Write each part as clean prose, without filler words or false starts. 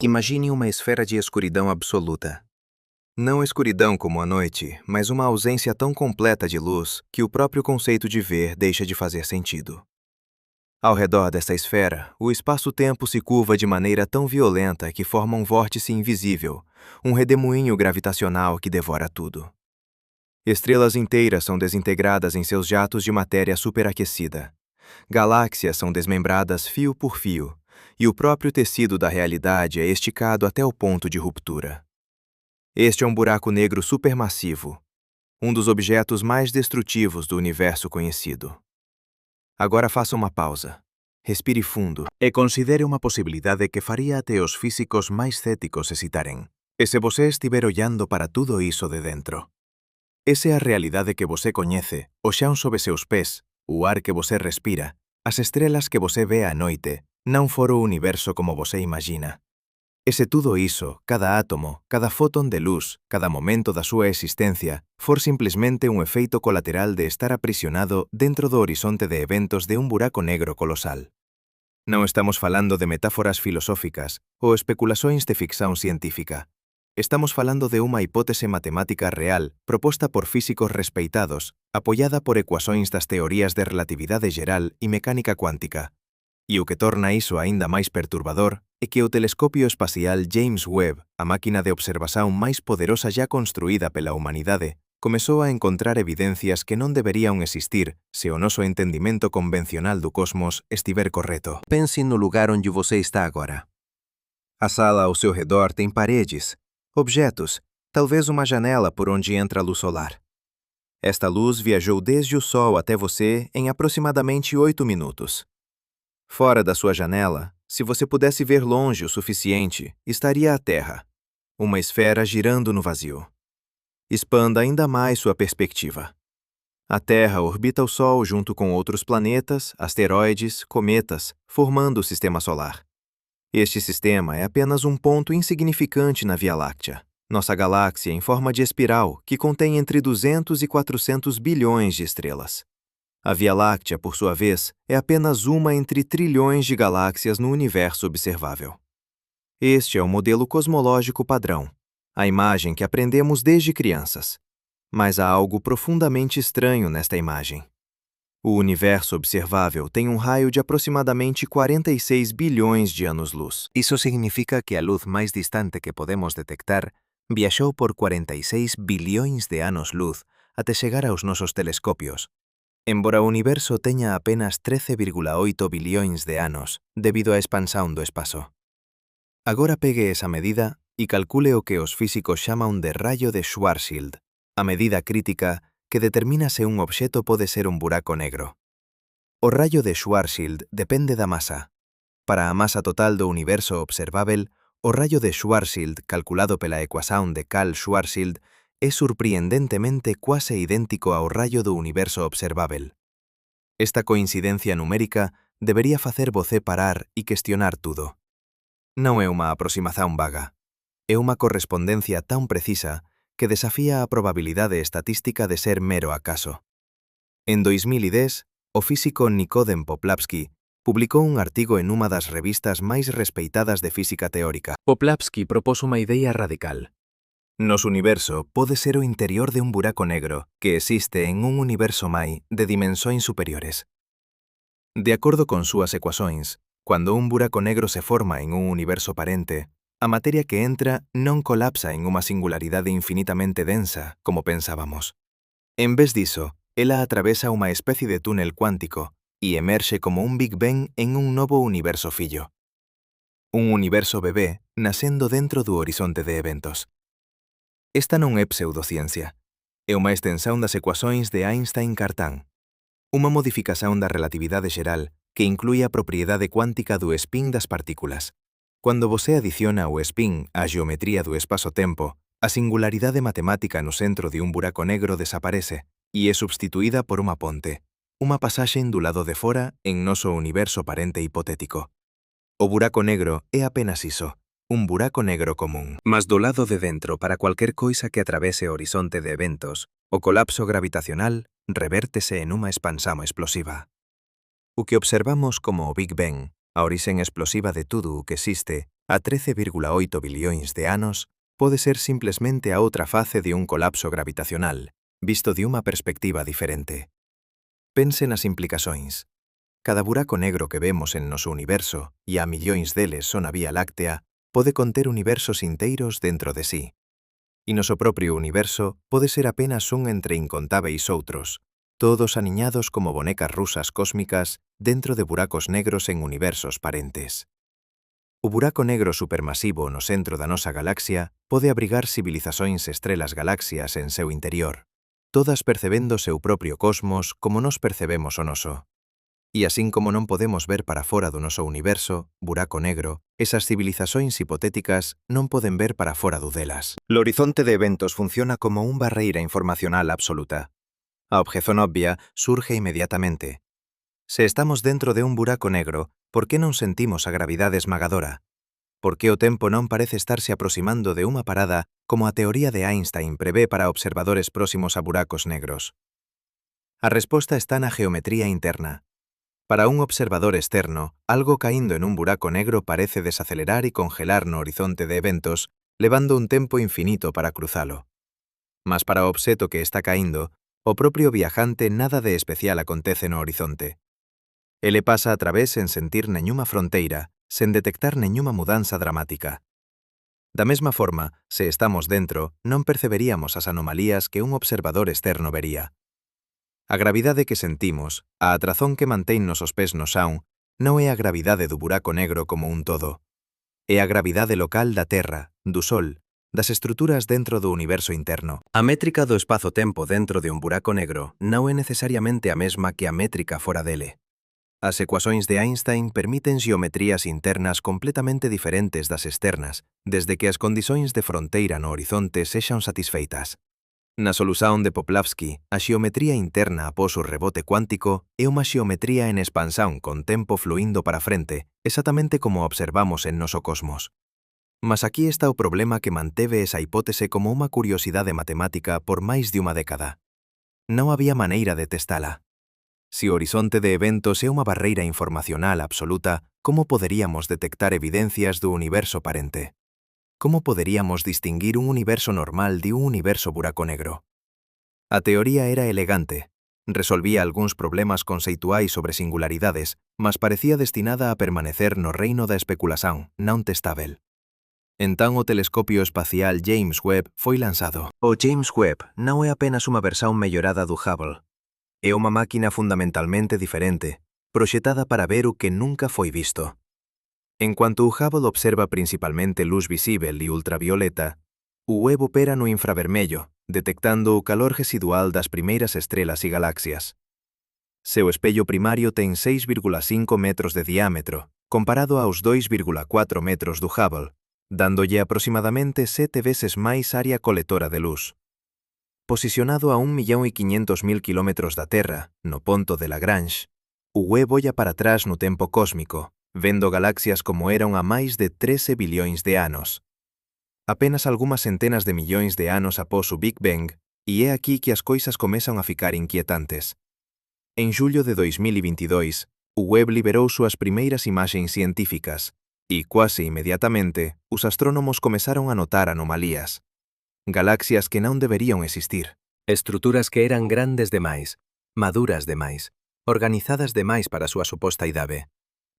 Imagine uma esfera de escuridão absoluta. Não escuridão como a noite, mas uma ausência tão completa de luz que o próprio conceito de ver deixa de fazer sentido. Ao redor desta esfera, o espaço-tempo se curva de maneira tão violenta que forma um vórtice invisível, um redemoinho gravitacional que devora tudo. Estrelas inteiras são desintegradas em seus jatos de matéria superaquecida. Galáxias são desmembradas fio por fio, e o próprio tecido da realidade é esticado até o ponto de ruptura. Este é um buraco negro supermassivo, um dos objetos mais destrutivos do universo conhecido. Agora faça uma pausa. Respire fundo E considere uma possibilidade que faría até os físicos máis céticos hesitaren. E se você estiver ollando para tudo iso de dentro? Esa é a realidade que você coñece, o xan sob seus pés, o ar que você respira, as estrelas que você ve á noite, non fora o universo como você imagina. E se tudo iso, cada átomo, cada fotón de luz, cada momento da súa existencia, for simplesmente un efeito colateral de estar aprisionado dentro do horizonte de eventos de un buraco negro colosal. Non estamos falando de metáforas filosóficas ou especulações de ficción científica. Estamos falando de unha hipótese matemática real, proposta por físicos respeitados, apoiada por ecuações das teorías de relatividade geral e mecánica cuántica. E o que torna iso aínda máis perturbador é que o telescopio espacial James Webb, a máquina de observación máis poderosa já construída pela humanidade, comezou a encontrar evidencias que non deberían existir se o noso entendimento convencional do cosmos estiver correto. Pense no lugar onde você está agora. A sala ao seu redor tem paredes, objetos, talvez uma janela por onde entra a luz solar. Esta luz viajou desde o Sol até você em aproximadamente 8 minutos. Fora da sua janela, se você pudesse ver longe o suficiente, estaria a Terra, uma esfera girando no vazio. Expanda ainda mais sua perspectiva. A Terra orbita o Sol junto com outros planetas, asteroides, cometas, formando o Sistema Solar. Este sistema é apenas um ponto insignificante na Via Láctea, nossa galáxia em forma de espiral que contém entre 200 e 400 bilhões de estrelas. A Via Láctea, por sua vez, é apenas uma entre trilhões de galáxias no universo observável. Este é o modelo cosmológico padrão, a imagem que aprendemos desde crianças. Mas há algo profundamente estranho nesta imagem. O universo observável tem um raio de aproximadamente 46 bilhões de anos-luz. Isso significa que a luz mais distante que podemos detectar viaxou por 46 bilhões de anos-luz até chegar aos nosos telescopios, embora o universo teña apenas 13,8 bilhões de anos debido á expansão do espazo. Agora pegue esa medida e calcule o que os físicos chaman de rayo de Schwarzschild, a medida crítica que determina se un obxeto pode ser un buraco negro. O rayo de Schwarzschild depende da masa. Para a masa total do universo observável, o rayo de Schwarzschild calculado pela ecuación de Karl Schwarzschild é surpreendentemente quase idéntico ao rayo do universo observável. Esta coincidencia numérica debería facer você parar e questionar tudo. Non é unha aproximación vaga. É unha correspondencia tan precisa que desafía a probabilidade estatística de ser mero acaso. En 2010, o físico Nikodem Poplavsky publicou un artigo en unha das revistas máis respeitadas de física teórica. Poplavsky propós unha idea radical. Noso universo pode ser o interior de un buraco negro que existe en un universo mai de dimensões superiores. De acordo con súas ecuações, cando un buraco negro se forma en un universo parente, a materia que entra non colapsa en unha singularidade infinitamente densa, como pensábamos. En vez diso, ela atravesa unha especie de túnel cuántico e emerxe como un Big Bang en un novo universo fillo. Un universo bebé nascendo dentro do horizonte de eventos. Esta non é pseudociencia. É unha extensão das ecuações de Einstein-Cartan. Unha modificación da relatividade xeral que inclúe a propiedade cuántica do spin das partículas. Cando você adiciona o spin á geometría do espazo-tempo, a singularidade matemática no centro de un buraco negro desaparece e é substituída por unha ponte, unha pasaxe do lado de fora en noso universo parente hipotético. O buraco negro é apenas iso, un buraco negro común. Mas do lado de dentro, para cualquier coisa que atravese o horizonte de eventos, o colapso gravitacional revértese en unha expansão explosiva. O que observamos como o Big Bang, a orixen explosiva de tudo o que existe, a 13,8 bilhões de anos, pode ser simplesmente a outra face de un colapso gravitacional, visto de unha perspectiva diferente. Pense nas implicações. Cada buraco negro que vemos en noso universo, e a millóns deles son a Vía Láctea, pode conter universos inteiros dentro de sí. E noso propio universo pode ser apenas un entre incontáveis outros, todos aniñados como bonecas rusas cósmicas dentro de buracos negros en universos parentes. O buraco negro supermasivo no centro da nosa galaxia pode abrigar civilizações estrelas galaxias en seu interior, todas percebendo o seu propio cosmos como nos percebemos o noso. E así como non podemos ver para fora do noso universo, buraco negro, esas civilizações hipotéticas non poden ver para fora do delas. O horizonte de eventos funciona como un barreira informacional absoluta. A objeción obvia surge inmediatamente. Se estamos dentro de un buraco negro, por que non sentimos a gravidade esmagadora? Por que o tempo non parece estarse aproximando de unha parada como a teoría de Einstein prevé para observadores próximos a buracos negros? A resposta está na geometría interna. Para un observador externo, algo caíndo en un buraco negro parece desacelerar e congelar no horizonte de eventos, levando un tempo infinito para cruzalo. Mas para o obxeto que está caíndo, o propio viajante nada de especial acontece no horizonte. Ele pasa a través sen sentir neñuma fronteira, sen detectar neñuma mudanza dramática. Da mesma forma, se estamos dentro, non perceberíamos as anomalías que un observador externo vería. A gravidade que sentimos, a atrazón que mantén nosos pés no xao, non é a gravidade do buraco negro como un todo. É a gravidade local da Terra, do Sol, das estruturas dentro do universo interno. A métrica do espazo-tempo dentro de un buraco negro non é necesariamente a mesma que a métrica fora dele. As ecuações de Einstein permiten xeometrías internas completamente diferentes das externas, desde que as condições de fronteira no horizonte sexan satisfeitas. Na solución de Poplavsky, a xeometría interna após o rebote cuántico é unha xeometría en expansión con tempo fluindo para frente, exactamente como observamos en noso cosmos. Mas aquí está o problema que manteve esa hipótese como unha curiosidade matemática por máis de unha década. Non había maneira de testala. Se o horizonte de eventos é unha barreira informacional absoluta, como poderíamos detectar evidencias do universo parente? Como poderíamos distinguir un universo normal de un universo buraco negro? A teoría era elegante. Resolvía algúns problemas conceituais sobre singularidades, mas parecía destinada a permanecer no reino da especulación, non testável. Entón o telescopio espacial James Webb foi lanzado. O James Webb non é apenas unha versión mellorada do Hubble. É unha máquina fundamentalmente diferente, proxetada para ver o que nunca foi visto. En cuanto o Hubble observa principalmente luz visível e ultravioleta, o Webb opera no infravermello, detectando o calor residual das primeiras estrelas e galaxias. Seu espello primario ten 6,5 metros de diámetro, comparado aos 2,4 metros do Hubble, dándolle aproximadamente 7 veces máis área colectora de luz. Posicionado a 1.500.000 kilómetros da Terra, no ponto de Lagrange, o Webb olla para atrás no tempo cósmico, vendo galaxias como eran a máis de 13 bilhões de anos. Apenas algunhas centenas de millóns de anos após o Big Bang, e é aquí que as coisas comezan a ficar inquietantes. En xullo de 2022, o Webb liberou súas primeiras imaxes científicas, e quase inmediatamente, os astrónomos comezaron a notar anomalías. Galaxias que non deberían existir. Estruturas que eran grandes demais, maduras demais, organizadas demais para a súa suposta idade.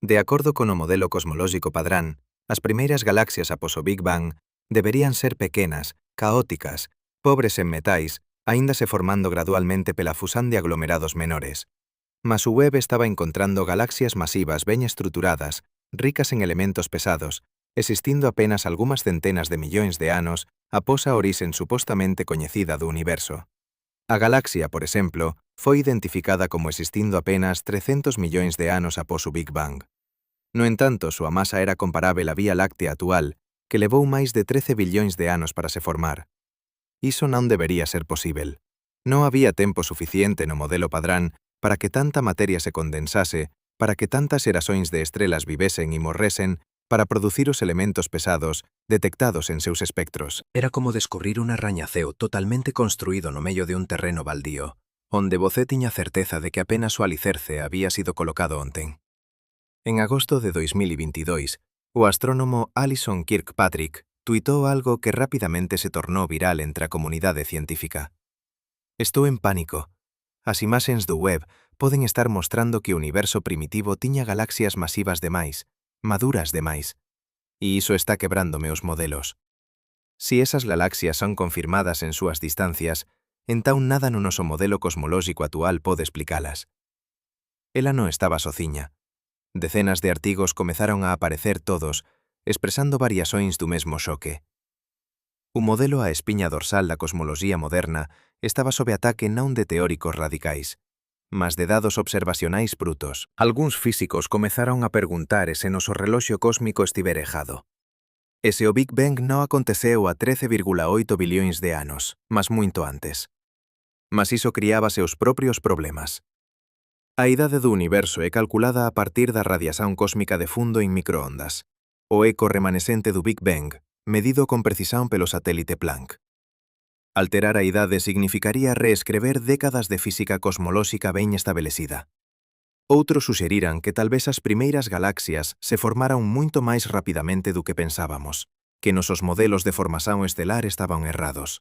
De acordo con o modelo cosmolóxico padrán, as primeiras galaxias após o Big Bang deberían ser pequenas, caóticas, pobres en metais, aínda se formando gradualmente pela fusán de aglomerados menores. Mas o Webb estaba encontrando galaxias masivas ben estruturadas, ricas en elementos pesados, existindo apenas algunhas centenas de millóns de anos após a orixen supostamente coñecida do universo. A galaxia, por exemplo, foi identificada como existindo apenas 300 millóns de anos após o Big Bang. No entanto, súa masa era comparável á Vía Láctea actual, que levou máis de 13 billóns de anos para se formar. Iso non debería ser posível. Non había tempo suficiente no modelo padrán para que tanta materia se condensase, para que tantas xeracións de estrelas vivesen e morresen, para producir os elementos pesados detectados en seus espectros. Era como descubrir un arrañaceo totalmente construído no medio de un terreno baldío, onde você tiña certeza de que apenas o alicerce había sido colocado onten. En agosto de 2022, O astrónomo Alison Kirkpatrick tuitou algo que rapidamente se tornou viral entre a comunidade científica. Estou en pánico. As imaxes do web poden estar mostrando que o universo primitivo tiña galaxias masivas demais, maduras demais, e iso está quebrándome os modelos. Si esas galaxias son confirmadas en súas distancias, entón nada no noso modelo cosmolóxico actual pode explicalas. Ela non estaba sociña. Decenas de artigos comezaron a aparecer todos, expresando variações do mesmo xoque. O modelo a espiña dorsal da cosmoloxía moderna estaba sob ataque non de teóricos radicais, mas de dados observacionais brutos. Algúns físicos comezaron a perguntar se noso reloxo cósmico estivera errado. E se o Big Bang non aconteceu a 13,8 billións de anos, mas moito antes. Mas iso criábase os propios problemas. A idade do universo é calculada a partir da radiación cósmica de fundo en microondas, o eco remanescente do Big Bang, medido con precisión pelo satélite Planck. Alterar a idade significaría reescrever décadas de física cosmolóxica ben establecida. Outros suxeriran que talvez as primeiras galaxias se formaran moito máis rapidamente do que pensábamos, que nosos modelos de formación estelar estaban errados.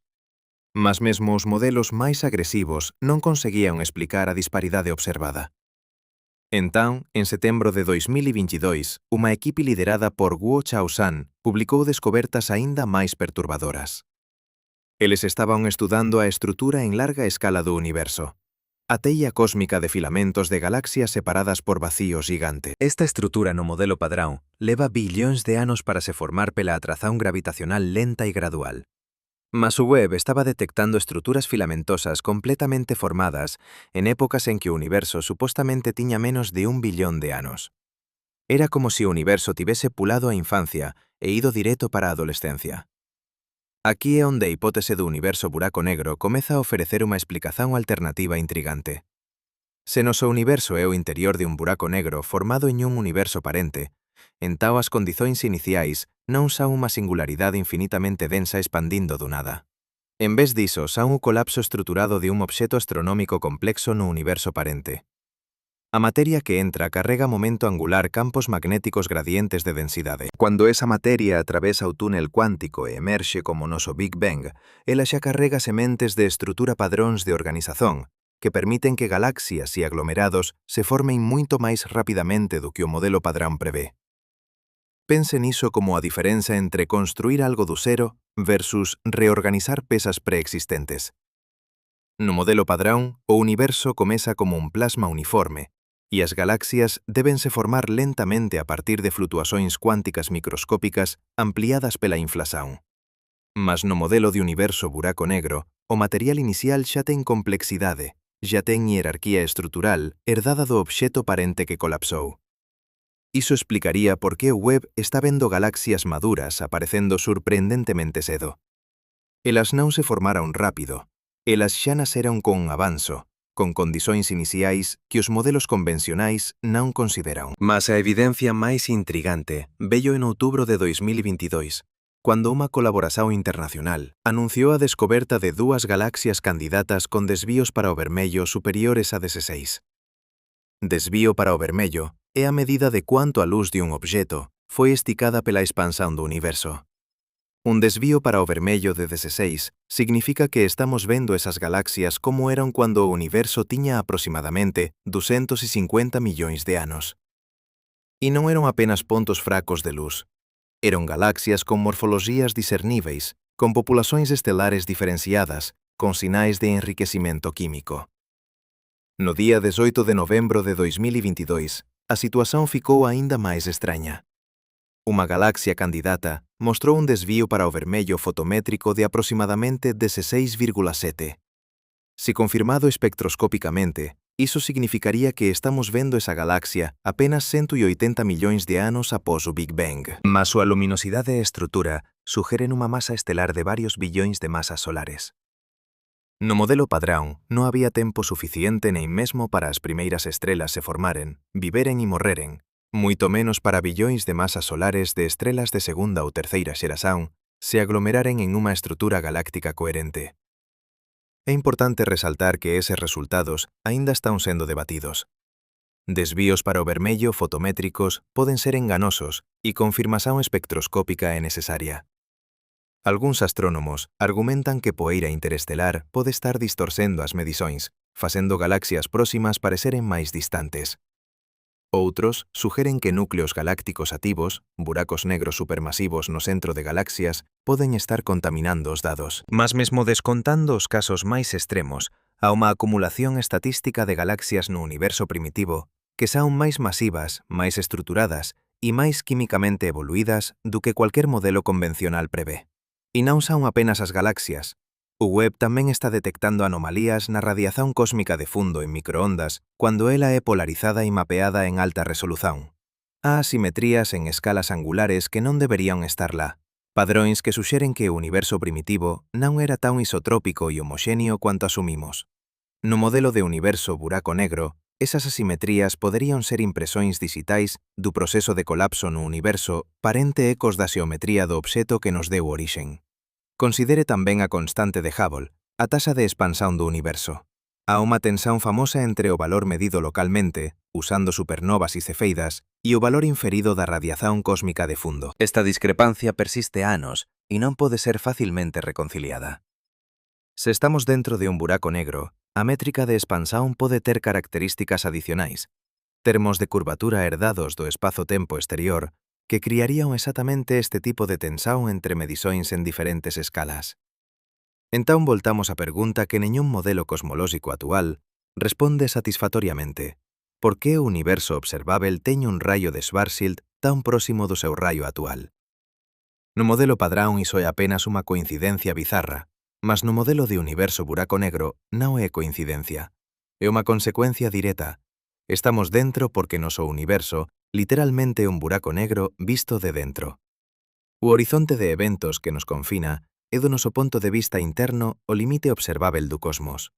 Mas mesmo os modelos máis agresivos non conseguían explicar a disparidade observada. Entón, en setembro de 2022, unha equipe liderada por Guo Chaoshan publicou descobertas aínda máis perturbadoras. Eles estaban estudando a estrutura en larga escala do universo. A teia cósmica de filamentos de galaxias separadas por vacíos gigantes. Esta estrutura no modelo padrón leva billóns de anos para se formar pela atracción gravitacional lenta e gradual. Mas o web estaba detectando estruturas filamentosas completamente formadas en épocas en que o universo supostamente tiña menos de 1 billón de anos. Era como se o universo tivese pulado a infancia e ido directo para a adolescencia. Aquí é onde a hipótese do universo buraco negro comeza a ofrecer unha explicación alternativa intrigante. Se noso universo é o interior de un buraco negro formado en un universo parente, entao as condicións iniciais non son unha singularidade infinitamente densa expandindo do nada. En vez diso, son un colapso estruturado de un obxeto astronómico complexo no universo parente. A materia que entra carrega momento angular campos magnéticos gradientes de densidade. Cuando esa materia atravesa o túnel cuántico e emerxe como noso Big Bang, ela xa carrega sementes de estrutura padróns de organización, que permiten que galaxias e aglomerados se formen moito máis rapidamente do que o modelo padrón prevé. Pense niso como a diferenza entre construir algo do cero versus reorganizar pezas preexistentes. No modelo padrón, o universo comeza como un plasma uniforme, e as galaxias débense formar lentamente a partir de flutuações cuánticas microscópicas ampliadas pela inflación. Mas no modelo de universo buraco negro, o material inicial xa ten complexidade, xa ten hierarquía estrutural herdada do obxeto parente que colapsou. Iso explicaría por que o web está vendo galaxias maduras aparecendo sorprendentemente cedo. Elas non se formaron rápido, elas xa naceron con un avanzo, con condicións iniciais que os modelos convencionais non consideran. Mas a evidencia máis intrigante veio en outubro de 2022, cando unha colaboración internacional anunciou a descoberta de dúas galaxias candidatas con desvíos para o vermello superiores a 16. Desvío para o vermello é a medida de cuánto a luz de un obxeto foi esticada pela expansón do universo. Un desvío para o vermello de 16 significa que estamos vendo esas galaxias como eran cuando o universo tiña aproximadamente 250 millóns de anos. E non eran apenas pontos fracos de luz. Eran galaxias con morfoloxías discerníveis, con populações estelares diferenciadas, con sinais de enriquecimento químico. No día 18 de novembro de 2022, a situación ficou aínda máis extraña. Unha galaxia candidata mostrou un desvío para o vermello fotométrico de aproximadamente 16,7. Se confirmado espectroscópicamente, iso significaría que estamos vendo esa galaxia apenas 180 millóns de anos após o Big Bang. Mas súa luminosidade e estrutura suxeren unha masa estelar de varios billóns de masas solares. No modelo padrón, non había tempo suficiente nin mesmo para as primeiras estrelas se formaren, viveren e morreren, moito menos para billóns de masas solares de estrelas de segunda ou terceira xeración se aglomeraren en unha estrutura galáctica coherente. É importante resaltar que eses resultados aínda están sendo debatidos. Desvíos para o vermello fotométricos poden ser enganosos e confirmación espectroscópica é necesaria. Algúns astrónomos argumentan que poeira interestelar pode estar distorsendo as medições, facendo galaxias próximas pareceren máis distantes. Outros suxeren que núcleos galácticos activos, buracos negros supermasivos no centro de galaxias, poden estar contaminando os dados. Mas mesmo descontando os casos máis extremos, há unha acumulación estatística de galaxias no universo primitivo que son máis masivas, máis estruturadas e máis químicamente evoluídas do que cualquier modelo convencional prevé. E non son apenas as galaxias. O web tamén está detectando anomalías na radiación cósmica de fundo en microondas cando ela é polarizada e mapeada en alta resolución. Há asimetrías en escalas angulares que non deberían estar lá, padróns que suxeren que o universo primitivo non era tan isotrópico e homoxéneo cuanto asumimos. No modelo de universo buraco negro, esas asimetrías poderían ser impresóns digitais do proceso de colapso no universo parente ecos da xeometría do obxeto que nos deu orixen. Considere tamén a constante de Hubble, a taxa de expansión do universo. Há unha tensión famosa entre o valor medido localmente, usando supernovas e cefeidas, e o valor inferido da radiación cósmica de fundo. Esta discrepancia persiste anos e non pode ser facilmente reconciliada. Se estamos dentro de un buraco negro, a métrica de expansión pode ter características adicionais, termos de curvatura herdados do espazo-tempo exterior, que criarían exactamente este tipo de tensión entre medições en diferentes escalas. Entón voltamos á pergunta que neñún modelo cosmolóxico actual responde satisfactoriamente. Por que o universo observável teñe un raio de Schwarzschild tan próximo do seu raio actual? No modelo padrón iso é apenas unha coincidencia bizarra, mas no modelo de universo buraco negro non é coincidencia. É unha consecuencia direta. Estamos dentro porque noso universo literalmente un buraco negro visto de dentro. O horizonte de eventos que nos confina é do noso ponto de vista interno o limite observável do cosmos.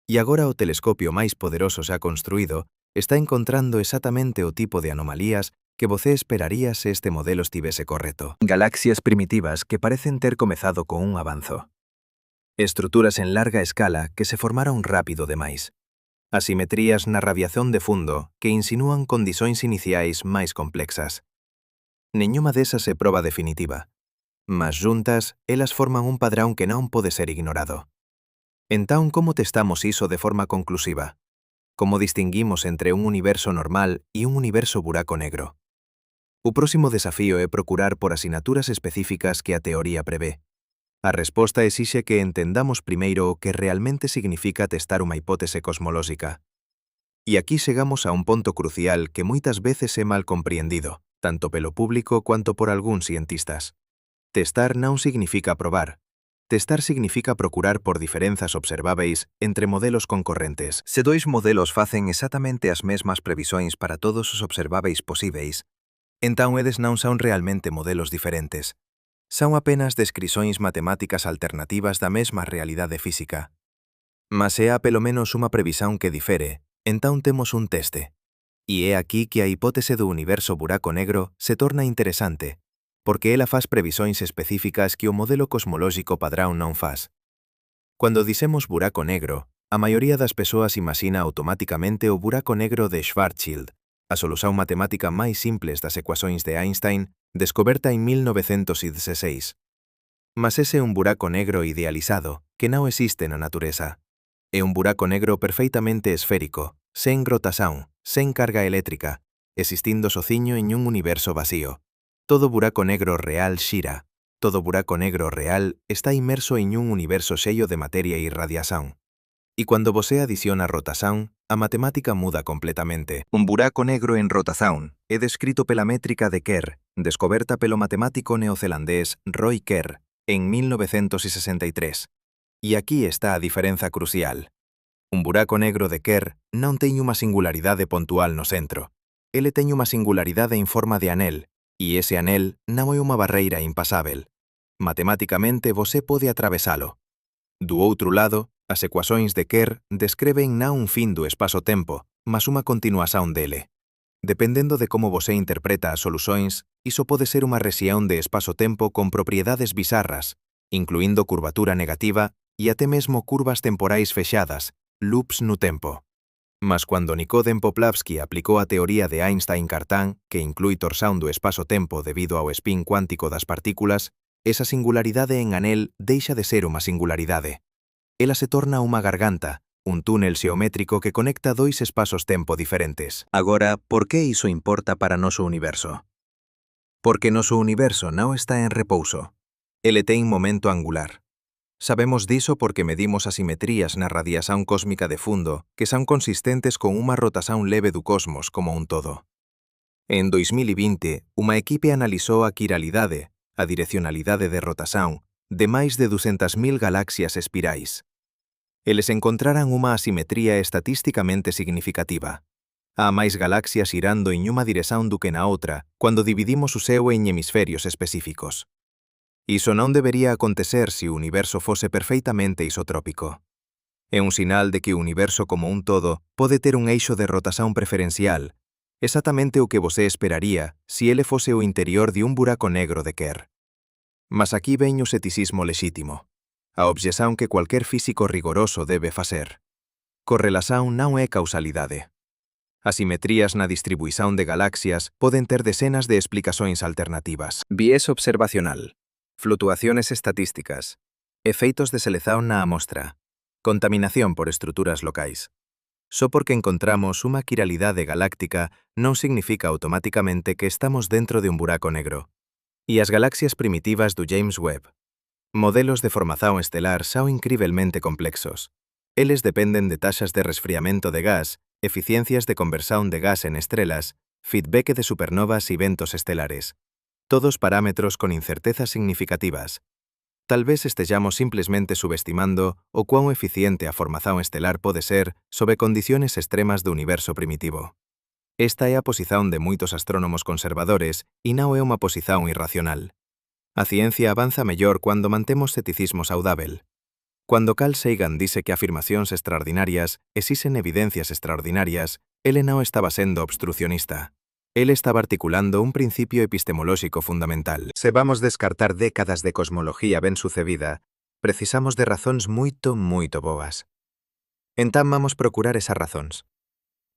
E agora o telescopio máis poderoso xa construído está encontrando exactamente o tipo de anomalías que você esperaría se este modelo estivese correcto. Galaxias primitivas que parecen ter comezado con un avanzo. Estruturas en larga escala que se formaron rápido demais. Asimetrías na radiación de fundo que insinúan condicións iniciais máis complexas. Neñuma desas é proba definitiva, mas juntas, elas forman un padrón que non pode ser ignorado. Entón, como testamos iso de forma conclusiva? Como distinguimos entre un universo normal e un universo buraco negro? O próximo desafío é procurar por asignaturas específicas que a teoría prevé. A resposta exixe que entendamos primeiro o que realmente significa testar unha hipótese cosmolóxica. E aquí chegamos a un ponto crucial que moitas veces é mal compreendido, tanto pelo público quanto por algúns cientistas. Testar non significa probar. Testar significa procurar por diferenzas observáveis entre modelos concorrentes. Se dois modelos facen exactamente as mesmas previsões para todos os observáveis posíveis, entón eles non son realmente modelos diferentes. Son apenas descrições matemáticas alternativas da mesma realidade física. Mas se há pelo menos unha previsión que difere, entón temos un teste. E é aquí que a hipótese do universo buraco negro se torna interesante, porque ela faz previsões específicas que o modelo cosmolóxico padrón non faz. Cando dicemos buraco negro, a maioría das persoas imagina automáticamente o buraco negro de Schwarzschild, a solución matemática máis simples das ecuacións de Einstein, descoberta en 1916. Mas ese é un buraco negro idealizado, que non existe na natureza. É un buraco negro perfeitamente esférico, sen rotación, sen carga eléctrica, existindo sociño en un universo vacío. Todo buraco negro real xira. Todo buraco negro real está inmerso en un universo xeio de materia e radiación. E cando você adiciona rotación, a matemática muda completamente. Un buraco negro en rotación é descrito pela métrica de Kerr, descoberta pelo matemático neozelandés Roy Kerr en 1963. E aquí está a diferenza crucial. Un buraco negro de Kerr non ten unha singularidade puntual no centro. Ele ten unha singularidade en forma de anel, e ese anel non é unha barreira impasável. Matematicamente você pode atravesalo. Do outro lado, as ecuacións de Kerr descreven non un fin do espazo-tempo, mas unha continuación dele. Dependendo de como você interpreta as solucións, iso pode ser unha rexión de espazo-tempo con propiedades bizarras, incluindo curvatura negativa e até mesmo curvas temporais fexadas, loops no tempo. Mas cuando Nicodem Poplavsky aplicou a teoría de Einstein-Cartan, que inclui torsión do espazo-tempo debido ao spin cuántico das partículas, esa singularidade en anel deixa de ser unha singularidade. Ela se torna unha garganta, un túnel xeométrico que conecta dois espazos-tempo diferentes. Agora, por que iso importa para noso universo? Porque noso universo non está en repouso. Ele ten momento angular. Sabemos diso porque medimos asimetrías na radiación cósmica de fundo que son consistentes con unha rotación leve do cosmos como un todo. En 2020, unha equipe analizou a quiralidade, a direccionalidade de rotación, de máis de 200.000 galaxias espirais. Eles encontraran unha asimetría estatísticamente significativa. Há máis galaxias irando en unha dirección do que na outra cando dividimos o ceo en hemisferios específicos. Iso non debería acontecer se o universo fose perfeitamente isotrópico. É un sinal de que o universo como un todo pode ter un eixo de rotación preferencial, exactamente o que você esperaría se ele fose o interior de un buraco negro de Kerr. Mas aquí ven o ceticismo lexítimo, a obxección que cualquier físico rigoroso debe facer. Correlación non é causalidade. Asimetrías na distribuición de galaxias poden ter decenas de explicacións alternativas. Viés observacional. Flutuaciones estatísticas, efeitos de seleción na amostra, contaminación por estruturas locais. Só porque encontramos unha quiralidade galáctica non significa automáticamente que estamos dentro de un buraco negro. E as galaxias primitivas do James Webb. Modelos de formación estelar son incrivelmente complexos. Eles dependen de taxas de resfriamento de gas, eficiencias de conversión de gas en estrelas, feedback de supernovas e ventos estelares. Todos parámetros con incertezas significativas. Tal vez estellamos simplemente subestimando o cuán eficiente a formación estelar pode ser sob condiciones extremas do universo primitivo. Esta é a posición de moitos astrónomos conservadores e non é unha posición irracional. A ciencia avanza mellor cando mantemos ceticismo saudável. Cuando Carl Sagan dice que afirmacións extraordinarias exixen evidencias extraordinarias, ele non estaba sendo obstrucionista. Él estaba articulando un principio epistemolóxico fundamental. Se vamos descartar décadas de cosmología ben sucedida, precisamos de razóns moito boas. Entón vamos procurar esas razóns.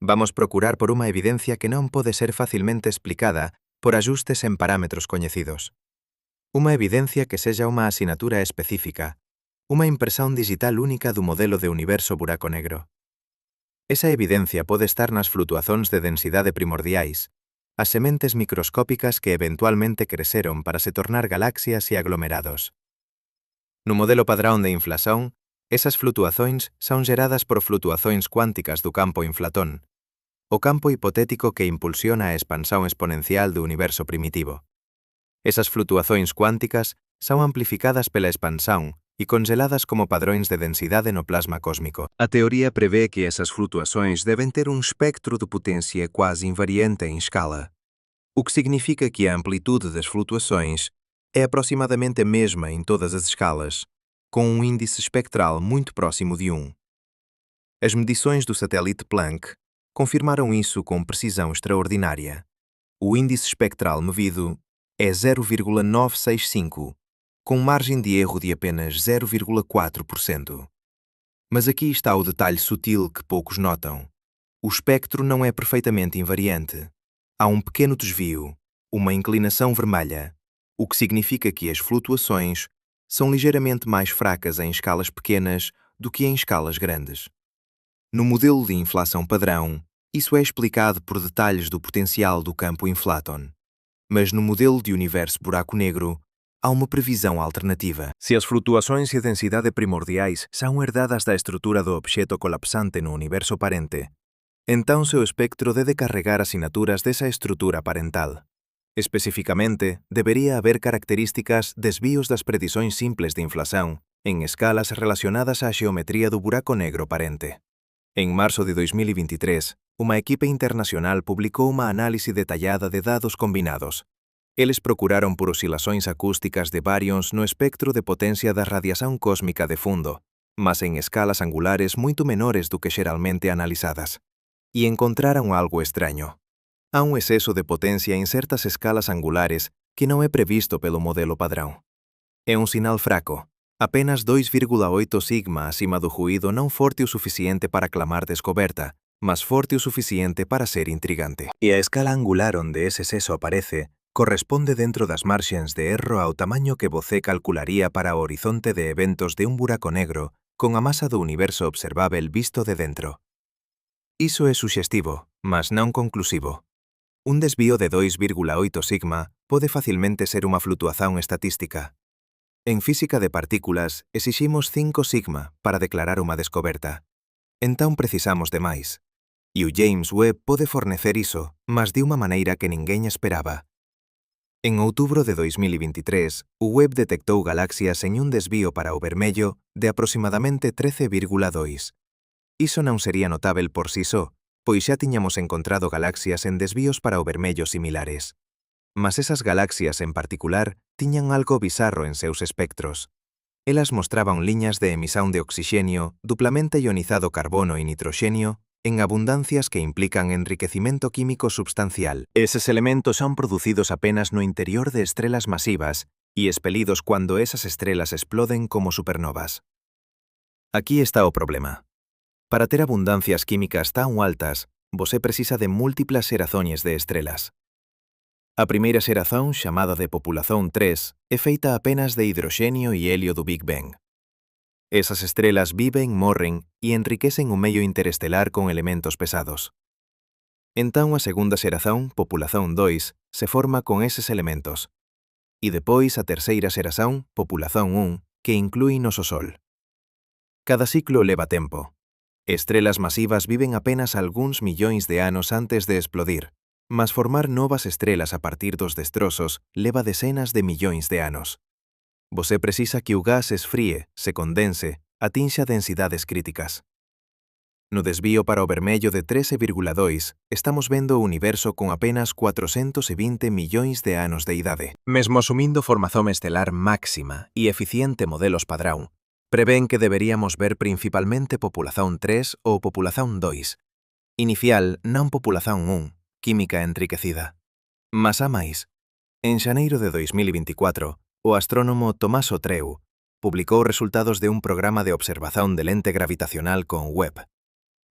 Vamos procurar por unha evidencia que non pode ser facilmente explicada por ajustes en parámetros coñecidos. Unha evidencia que sexa unha asinatura específica, unha impresión digital única do modelo de universo buraco negro. Esa evidencia pode estar nas flutuacións de densidade primordiais, as sementes microscópicas que eventualmente creceron para se tornar galaxias e aglomerados. No modelo padrón de inflación, esas flutuacións son xeradas por flutuacións cuánticas do campo inflatón, o campo hipotético que impulsiona a expansión exponencial do universo primitivo. Esas flutuacións cuánticas son amplificadas pela expansión e congeladas como padrões de densidade no plasma cósmico. A teoría prevé que essas flutuações devem ter um espectro de potência quase invariante em escala, o que significa que a amplitude das flutuações é aproximadamente a mesma em todas as escalas, com um índice espectral muito próximo de 1. As medições do satélite Planck confirmaram isso com precisão extraordinária. O índice espectral medido é 0,965, com margem de erro de apenas 0,4%. Mas aqui está o detalhe sutil que poucos notam. O espectro não é perfeitamente invariante. Há um pequeno desvio, uma inclinação vermelha, o que significa que as flutuações são ligeiramente mais fracas em escalas pequenas do que em escalas grandes. No modelo de inflação padrão, isso é explicado por detalhes do potencial do campo inflaton. Mas no modelo de universo buraco negro, há uma previsão alternativa. Se as flutuações e densidade primordiais são herdadas da estrutura do objeto colapsante no universo parente, então seu espectro deve carregar asinaturas dessa estrutura parental. Especificamente, debería haber características desvíos das predições simples de inflação em escalas relacionadas á geometría do buraco negro parente. Em março de 2023, uma equipe internacional publicou uma análise detallada de dados combinados. Eles procuraram por oscilações acústicas de baryons no espectro de potência da radiação cósmica de fundo, mas em escalas angulares muito menores do que geralmente analisadas. E encontraram algo estranho. Há um excesso de potência em certas escalas angulares que não é previsto pelo modelo padrão. É um sinal fraco, apenas 2,8 sigma acima do ruído não forte o suficiente para clamar descoberta, mas forte o suficiente para ser intrigante. E a escala angular onde ese seso aparece corresponde dentro das marxens de erro ao tamaño que você calcularía para o horizonte de eventos de un buraco negro con a masa do universo observável visto de dentro. Iso é suxestivo, mas non conclusivo. Un desvío de 2,8 sigma pode facilmente ser unha flutuación estatística. En física de partículas, exiximos 5 sigma para declarar unha descoberta. Entón precisamos de máis. E o James Webb pode fornecer iso, mas de unha maneira que ninguén esperaba. En outubro de 2023, o Webb detectou galaxias en un desvío para o vermello de aproximadamente 13,2. Iso non sería notável por si só, pois xa tiñamos encontrado galaxias en desvíos para o vermello similares. Mas esas galaxias en particular tiñan algo bizarro en seus espectros. Elas mostraban liñas de emisión de oxixenio, duplamente ionizado carbono e nitroxenio, en abundancias que implican enriquecimento químico substancial. Eses elementos son producidos apenas no interior de estrelas masivas e expelidos cuando esas estrelas exploden como supernovas. Aquí está o problema. Para ter abundancias químicas tan altas, você precisa de múltiplas xerazones de estrelas. A primeira xeración, chamada de populación 3, é feita apenas de hidroxenio e helio do Big Bang. Esas estrelas viven, morren e enriquecen o medio interestelar con elementos pesados. Entón a segunda xeración, populación 2, se forma con eses elementos. E depois a terceira xeración, populación 1, que inclui noso Sol. Cada ciclo leva tempo. Estrelas masivas viven apenas algúns millóns de anos antes de explodir, mas formar novas estrelas a partir dos destrozos leva decenas de millóns de anos. Você precisa que o gas esfríe, se condense, atinxa densidades críticas. No desvío para o vermello de 13,2, estamos vendo o universo con apenas 420 millóns de anos de idade. Mesmo asumindo formación estelar máxima e eficiente modelos padrón, prevén que deberíamos ver principalmente populación 3 ou populación 2. Inicial, non populación 1, química enriquecida. Mas a máis. En xaneiro de 2024, o astrónomo Tomás Otreu publicou resultados de un programa de observación de lente gravitacional con Webb.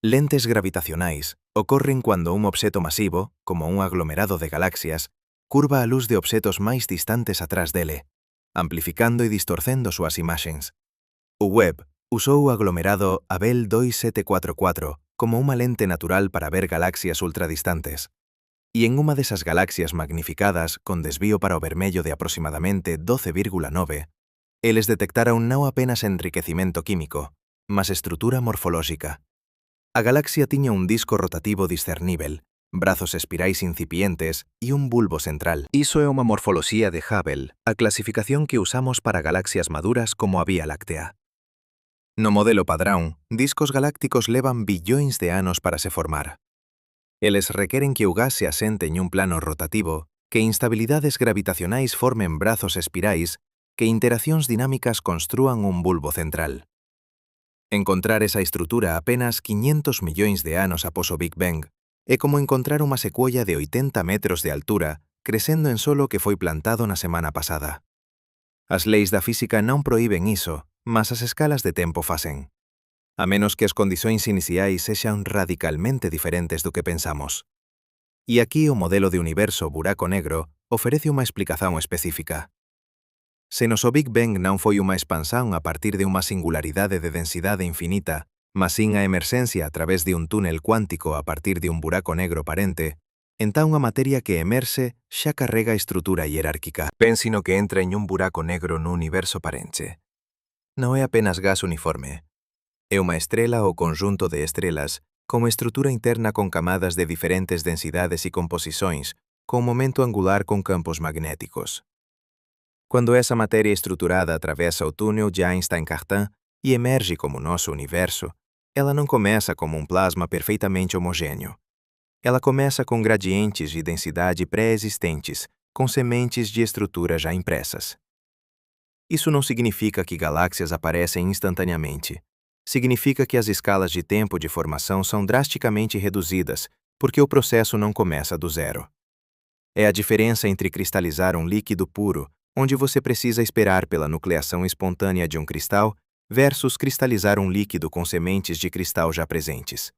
Lentes gravitacionais ocorren cuando un obxeto masivo, como un aglomerado de galaxias, curva a luz de obxetos máis distantes atrás dele, amplificando e distorcendo súas imaxens. O Webb usou o aglomerado Abell 2744 como unha lente natural para ver galaxias ultradistantes. E en unha desas galaxias magnificadas con desvío para o vermello de aproximadamente 12,9, eles detectaron non apenas enriquecimento químico, mas estrutura morfolóxica. A galaxia tiña un disco rotativo discernível, brazos espirais incipientes e un bulbo central. Iso é unha morfoloxía de Hubble, a clasificación que usamos para galaxias maduras como a Vía Láctea. No modelo padrón, discos galácticos levan billóns de anos para se formar. Eles requeren que o gas se asente en un plano rotativo, que instabilidades gravitacionais formen brazos espirais, que interaccións dinámicas construan un bulbo central. Encontrar esa estrutura apenas 500 millóns de anos após o Big Bang é como encontrar unha secuoia de 80 metros de altura crecendo en solo que foi plantado na semana pasada. As leis da física non proíben iso, mas as escalas de tempo facen. A menos que as condicións iniciais sexan radicalmente diferentes do que pensamos. E aquí o modelo de universo buraco negro ofrece unha explicación específica. Se nos o Big Bang non foi unha expansón a partir de unha singularidade de densidade infinita, mas sin a emerxencia a través de un túnel cuántico a partir de un buraco negro parente, entón a materia que emerxe xa carrega estrutura hierárquica. Pense no que entra en un buraco negro no universo parente. Non é apenas gas uniforme. É unha estrela ou conjunto de estrelas con estrutura interna con camadas de diferentes densidades e composicións, con momento angular con campos magnéticos. Quando essa matéria estruturada atravessa o túnel de Einstein-Cartan e emerge como nosso universo, ela não começa como um plasma perfeitamente homogêneo. Ela começa com gradientes de densidade pré-existentes, com sementes de estrutura já impressas. Isso não significa que galáxias aparecem instantaneamente. Significa que as escalas de tempo de formação são drasticamente reduzidas, porque o processo não começa do zero. É a diferença entre cristalizar um líquido puro, onde você precisa esperar pela nucleação espontânea de um cristal, versus cristalizar um líquido com sementes de cristal já presentes.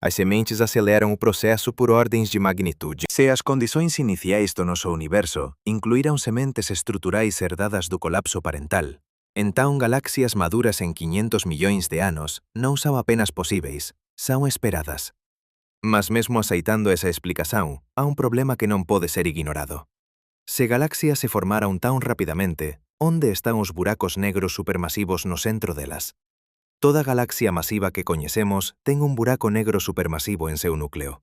As sementes aceleram o processo por ordens de magnitude. Se as condições iniciais do nosso universo incluíram sementes estruturais herdadas do colapso parental, então galáxias maduras em 500 milhões de anos não são apenas possíveis, são esperadas. Mas mesmo aceitando essa explicação, há um problema que não pode ser ignorado. Se galáxias se formaram tão rapidamente, onde estão os buracos negros supermasivos no centro delas? Toda galáxia masiva que coñecemos ten un buraco negro supermasivo en seu núcleo.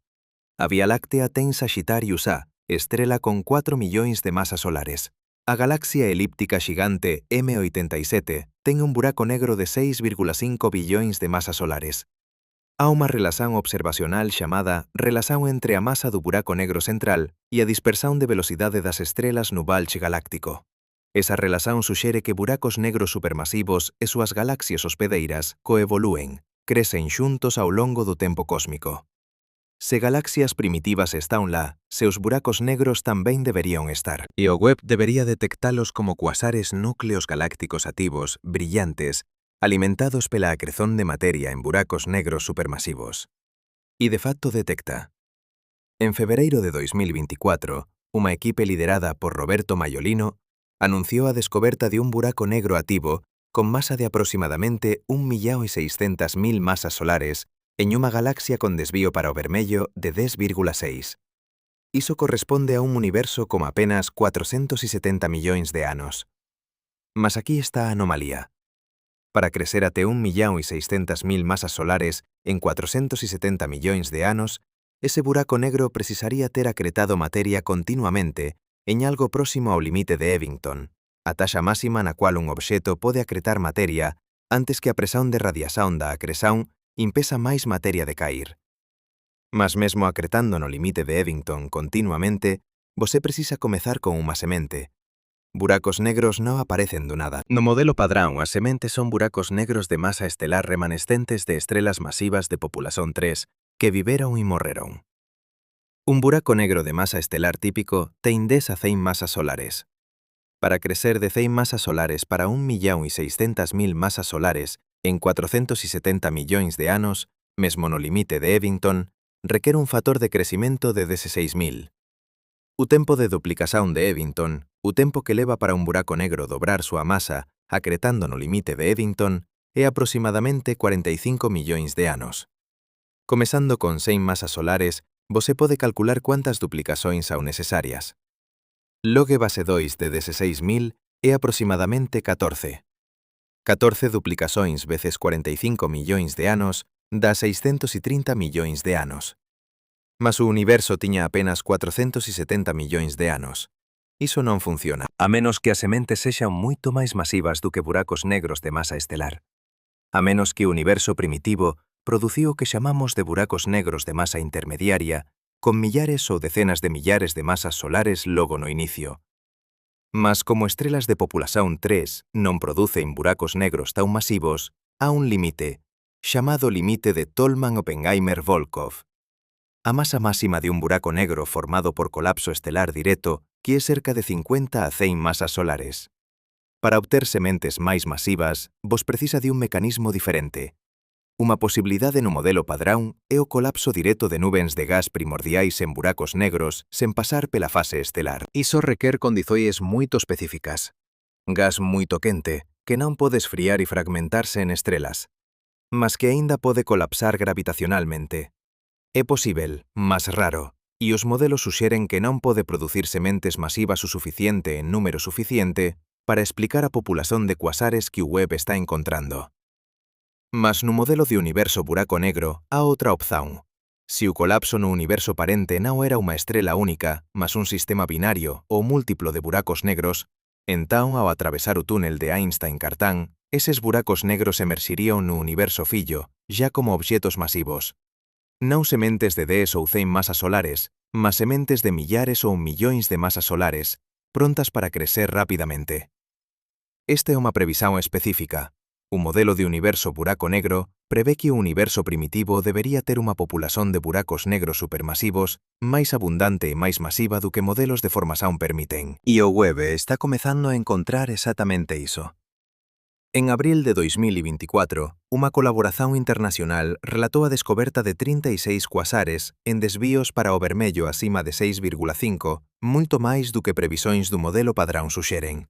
A Vía Láctea ten Sagittarius A, estrela con 4 millóns de masas solares. A galaxia elíptica xigante M87 ten un buraco negro de 6,5 billóns de masas solares. Há unha relación observacional chamada relación entre a masa do buraco negro central e a dispersión de velocidade das estrelas no balche galáctico. Esa relación suxere que buracos negros supermasivos e súas galaxias hospedeiras coevolúen, crecen xuntos ao longo do tempo cósmico. Se galaxias primitivas están lá, seus buracos negros tamén deberían estar. E o web debería detectalos como cuasares núcleos galácticos activos, brillantes, alimentados pela acreción de materia en buracos negros supermasivos. E de facto detecta. En febreiro de 2024, unha equipe liderada por Roberto Maiolino anunció a descoberta de un buraco negro activo con masa de aproximadamente 1.600.000 masas solares en unha galaxia con desvío para o vermello de 10,6. Iso corresponde a un universo con apenas 470 millóns de anos. Mas aquí está a anomalía. Para crecer até 1.600.000 masas solares en 470 millóns de anos, ese buraco negro precisaría ter acretado materia continuamente en algo próximo ao limite de Eddington, a taxa máxima na cual un obxeto pode acretar materia antes que a presión de radiación da acreción impesa máis materia de cair. Mas mesmo acretando no limite de Eddington continuamente, você precisa comezar con unha semente. Buracos negros non aparecen do nada. No modelo padrón, as sementes son buracos negros de masa estelar remanescentes de estrelas masivas de populación 3 que viveron e morreron. Un buraco negro de masa estelar típico ten 10 a 100 masas solares. Para crecer de 100 masas solares para 1.600.000 masas solares en 470 millóns de anos, mesmo no limite de Eddington, requer un factor de crecimento de 16.000. O tempo de duplicación de Eddington, o tempo que leva para un buraco negro dobrar súa masa, acretando no limite de Eddington, é aproximadamente 45 millóns de anos. Comezando con 100 masas solares, você pode calcular cuántas duplicações são necesarias. Log base 2 de 16.000 é aproximadamente 14. 14 duplicações veces 45 millóns de anos dá 630 millóns de anos. Mas o universo tiña apenas 470 millóns de anos. Iso non funciona, a menos que as sementes sexan moito máis masivas do que buracos negros de masa estelar. A menos que o universo primitivo produciu o que chamamos de buracos negros de masa intermediaria, con millares ou decenas de millares de masas solares logo no inicio. Mas como estrelas de populación 3 non producen buracos negros tan masivos, há un límite, chamado limite de Tolman-Oppenheimer-Volkoff. A masa máxima de un buraco negro formado por colapso estelar directo que é cerca de 50 a 100 masas solares. Para obter sementes máis masivas, vos precisa de un mecanismo diferente. Unha posibilidade no modelo padrón é o colapso directo de nubens de gas primordiais en buracos negros sen pasar pela fase estelar. Iso requer condicións moito específicas. Gas moito quente, que non pode esfriar e fragmentarse en estrelas, mas que aínda pode colapsar gravitacionalmente. É posíbel, mas raro, e os modelos suxeren que non pode producir sementes masivas o suficiente en número suficiente para explicar a populación de cuasares que o web está encontrando. Mas no modelo de universo buraco negro há outra opción. Se o colapso no universo parente non era unha estrela única, mas un sistema binario ou múltiplo de buracos negros, entón, ao atravesar o túnel de Einstein-Cartan, eses buracos negros emerxirían no universo fillo, xa como obxetos masivos. Non sementes de 10 ou 100 masas solares, mas sementes de millares ou millóns de masas solares, prontas para crecer rapidamente. Esta é unha previsión específica. O modelo de universo buraco negro prevé que o universo primitivo debería ter unha populación de buracos negros supermasivos máis abundante e máis masiva do que modelos de formación permiten. E o web está comezando a encontrar exactamente iso. En abril de 2024, unha colaboración internacional relatou a descoberta de 36 cuasares en desvíos para o vermello acima de 6,5, moito máis do que previsóns do modelo padrón suxeren.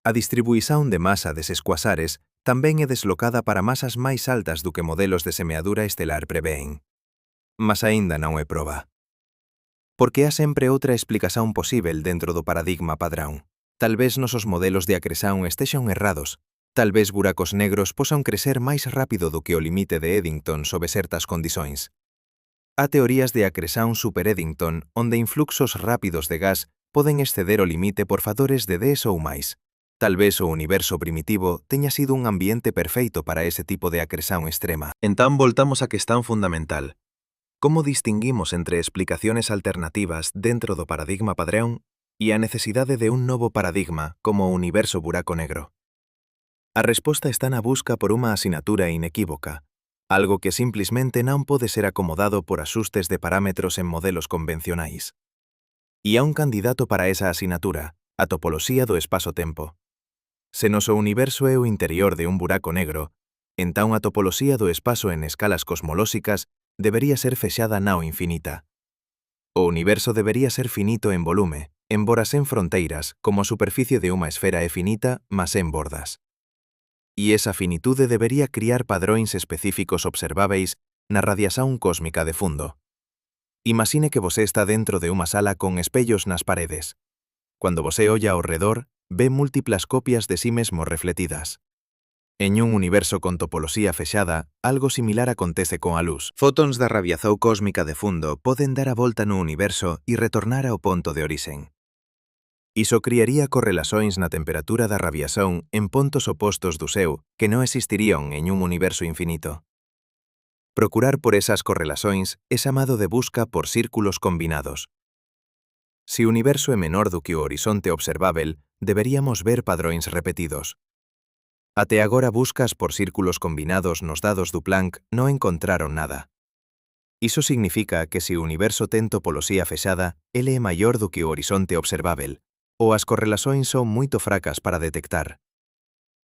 A distribuición de masa deses cuasares tamén é deslocada para masas máis altas do que modelos de semeadura estelar prevén. Mas aínda non é proba. Porque há sempre outra explicación posíbel dentro do paradigma padrón. Tal vez nosos modelos de acreción estexan errados. Tal vez buracos negros posan crecer máis rápido do que o limite de Eddington sob certas condições. Há teorías de acreción super Eddington onde influxos rápidos de gas poden exceder o limite por fatores de 10 ou máis. Tal vez o universo primitivo teña sido un ambiente perfeito para ese tipo de acreción extrema. Entón voltamos á questão fundamental. Como distinguimos entre explicaciones alternativas dentro do paradigma padrón e a necesidade de un novo paradigma como o universo buraco negro? A resposta está na busca por unha asinatura inequívoca, algo que simplesmente non pode ser acomodado por asustes de parámetros en modelos convencionais. E há un candidato para esa asinatura, a topoloxía do espazo-tempo. Se noso universo é o interior de un buraco negro, entón a topoloxía do espazo en escalas cosmolóxicas debería ser fechada nao infinita. O universo debería ser finito en volume, embora sen fronteiras, como a superficie de unha esfera é finita, mas sen bordas. E esa finitude debería criar padróns específicos observáveis na radiación cósmica de fundo. Imagine que você está dentro de unha sala con espellos nas paredes. Cuando você olla ao redor, ve múltiplas copias de sí mesmo refletidas. En un universo con topoloxía fechada, algo similar acontece con a luz. Fótons da radiación cósmica de fundo poden dar a volta no universo e retornar ao ponto de orixen. Iso criaría correlacións na temperatura da radiación en pontos opostos do seu que non existirían en un universo infinito. Procurar por esas correlacións é chamado de busca por círculos combinados. Se o universo é menor do que o horizonte observável, deberíamos ver padróns repetidos. Até agora buscas por círculos combinados nos dados do Planck non encontraron nada. Iso significa que se o universo ten topoloxía fechada, ele é maior do que o horizonte observável, ou as correlacións son moito fracas para detectar.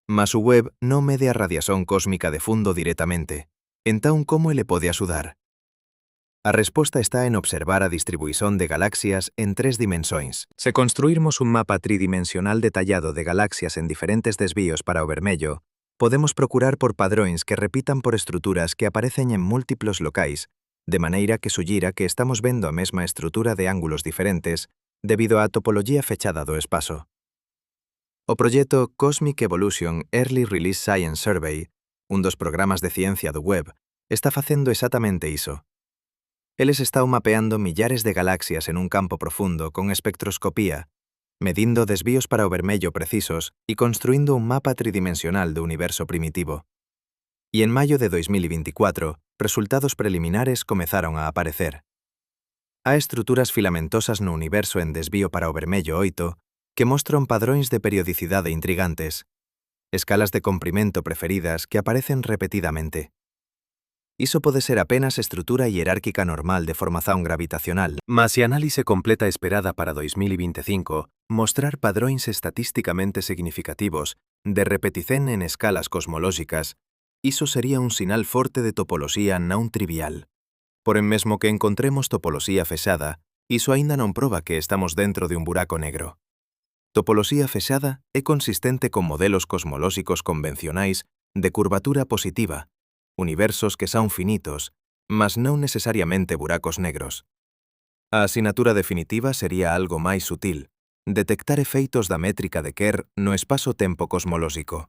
Mas o Webb non mede a radiación cósmica de fundo directamente. Entón, como ele pode axudar? A resposta está en observar a distribuición de galaxias en 3 dimensóns. Se construirmos un mapa tridimensional detallado de galaxias en diferentes desvíos para o vermello, podemos procurar por padróns que repitan por estruturas que aparecen en múltiplos locais, de maneira que sullira que estamos vendo a mesma estrutura de ángulos diferentes debido á topoloxía fechada do espazo. O proxecto Cosmic Evolution Early Release Science Survey, un dos programas de ciencia do Webb, está facendo exactamente iso. Eles están mapeando millares de galaxias en un campo profundo con espectroscopía, medindo desvíos para o vermello precisos e construindo un mapa tridimensional do universo primitivo. E en maio de 2024, resultados preliminares comezaron a aparecer. Há estruturas filamentosas no universo en desvío para o vermello 8 que mostran padróns de periodicidade intrigantes, escalas de comprimento preferidas que aparecen repetidamente. Iso pode ser apenas estrutura hierárquica normal de formación gravitacional, mas se análise completa esperada para 2025 mostrar padróns estatísticamente significativos de repetición en escalas cosmolóxicas, iso sería un sinal forte de topoloxía non trivial. Porén mesmo que encontremos topoloxía fechada, iso aínda non proba que estamos dentro de un buraco negro. Topoloxía fechada é consistente con modelos cosmolóxicos convencionais de curvatura positiva, universos que son finitos, mas non necesariamente buracos negros. A asinatura definitiva sería algo máis sutil, detectar efeitos da métrica de Kerr no espazo-tempo cosmolóxico.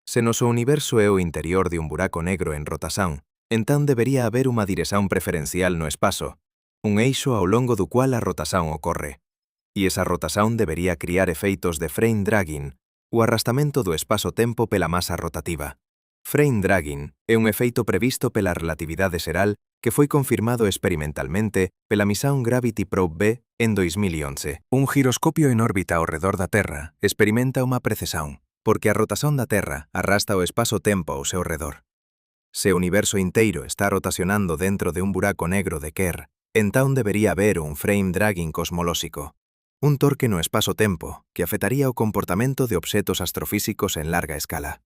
Se noso universo é o interior de un buraco negro en rotación, entón debería haber unha dirección preferencial no espazo, un eixo ao longo do cual a rotación ocorre. E esa rotación debería criar efeitos de frame dragging, o arrastamento do espazo-tempo pela masa rotativa. Frame dragging é un efeito previsto pela relatividade xeral que foi confirmado experimentalmente pela misión Gravity Probe B en 2011. Un giroscopio en órbita ao redor da Terra experimenta unha precesión, porque a rotación da Terra arrasta o espazo-tempo ao seu redor. Se o universo inteiro está rotacionando dentro de un buraco negro de Kerr, entón debería haber un frame dragging cosmolóxico. un torque no espazo-tempo que afectaría o comportamento de obxetos astrofísicos en larga escala.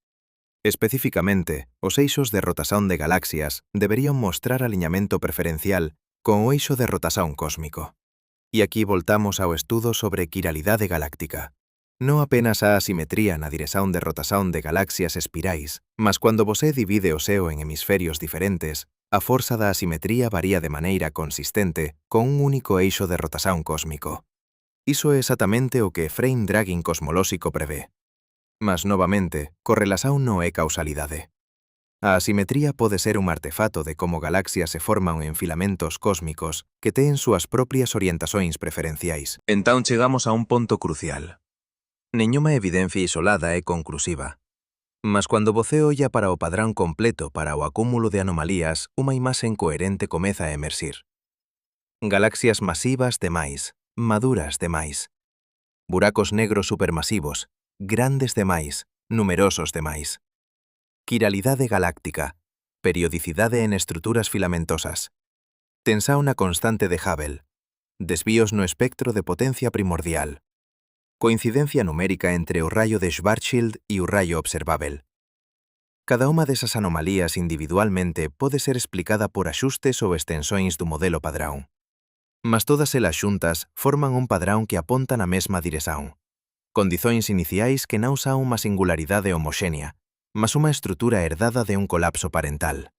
Especificamente, os eixos de rotación de galaxias deberían mostrar aliñamento preferencial con o eixo de rotación cósmico. E aquí voltamos ao estudo sobre quiralidade galáctica. Non apenas a asimetría na dirección de rotación de galaxias espirais, mas cuando vosé divide o SEO en hemisferios diferentes, a forza da asimetría varía de maneira consistente con un único eixo de rotación cósmico. Iso é exactamente o que frame dragging cosmolóxico prevé. Mas, novamente, correlación non é causalidade. A asimetría pode ser un artefato de como galaxias se forman en filamentos cósmicos que teen súas propias orientações preferenciais. Entón chegamos a un ponto crucial. Nenhuma evidencia isolada é conclusiva. Mas cando você olla para o padrón completo para o acúmulo de anomalías, unha imaxe coherente comeza a emerxir. Galaxias masivas demais, maduras demais. Buracos negros supermasivos, grandes demais, numerosos demais. Quiralidade galáctica, periodicidade en estruturas filamentosas. Tensión na constante de Hubble. Desvíos no espectro de potencia primordial. Coincidencia numérica entre o rayo de Schwarzschild e o rayo observável. Cada unha desas anomalías individualmente pode ser explicada por axustes ou extensões do modelo padrón. Mas todas elas xuntas forman un padrón que aponta na mesma dirección. Condicións iniciais que non son unha singularidade homoxénea, mas unha estrutura herdada de un colapso parental.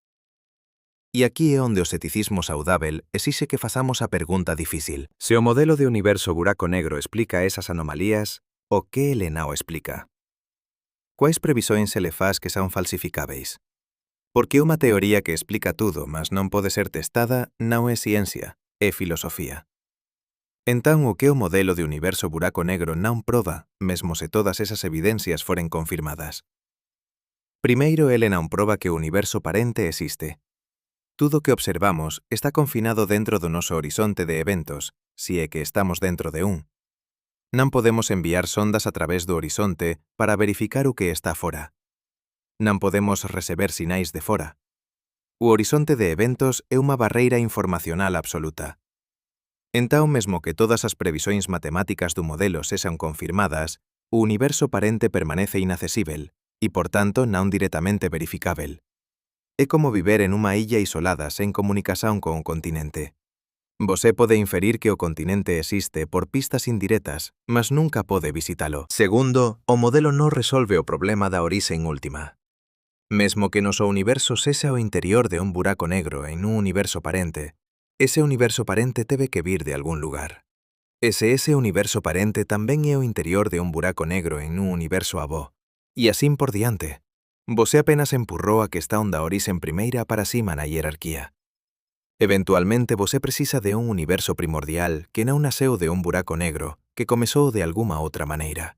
E aquí é onde o ceticismo saudável exixe que fazamos a pergunta difícil. Se o modelo de universo buraco negro explica esas anomalías, o que ele non explica? Quais previsões se le faz que son falsificáveis? Porque unha teoría que explica tudo, mas non pode ser testada, non é ciencia, é filosofía. Entón, o que o modelo de universo buraco negro non proba, mesmo se todas esas evidencias foren confirmadas? Primeiro, ele non proba que o universo parente existe. Tudo que observamos está confinado dentro do noso horizonte de eventos, si é que estamos dentro de un. Non podemos enviar sondas a través do horizonte para verificar o que está fora. Non podemos receber sinais de fora. O horizonte de eventos é unha barreira informacional absoluta. Entón, mesmo que todas as previsións matemáticas do modelo sexan confirmadas, o universo parente permanece inaccesível e, por tanto, non directamente verificável. É como viver en unha illa isolada sen comunicación con o continente. Você pode inferir que o continente existe por pistas indirectas, mas nunca pode visitalo. Segundo, o modelo non resolve o problema da orixen última. Mesmo que noso universo sexa o interior de un buraco negro en un universo parente, ese universo parente teve que vir de algún lugar. Ese universo parente tamén é o interior de un buraco negro en un universo avó. E así por diante. Você apenas empurrou a questão da orixen primeira para cima na hierarquía. Eventualmente, você precisa de un universo primordial que non nasceu de un buraco negro, que comezou de alguma outra maneira.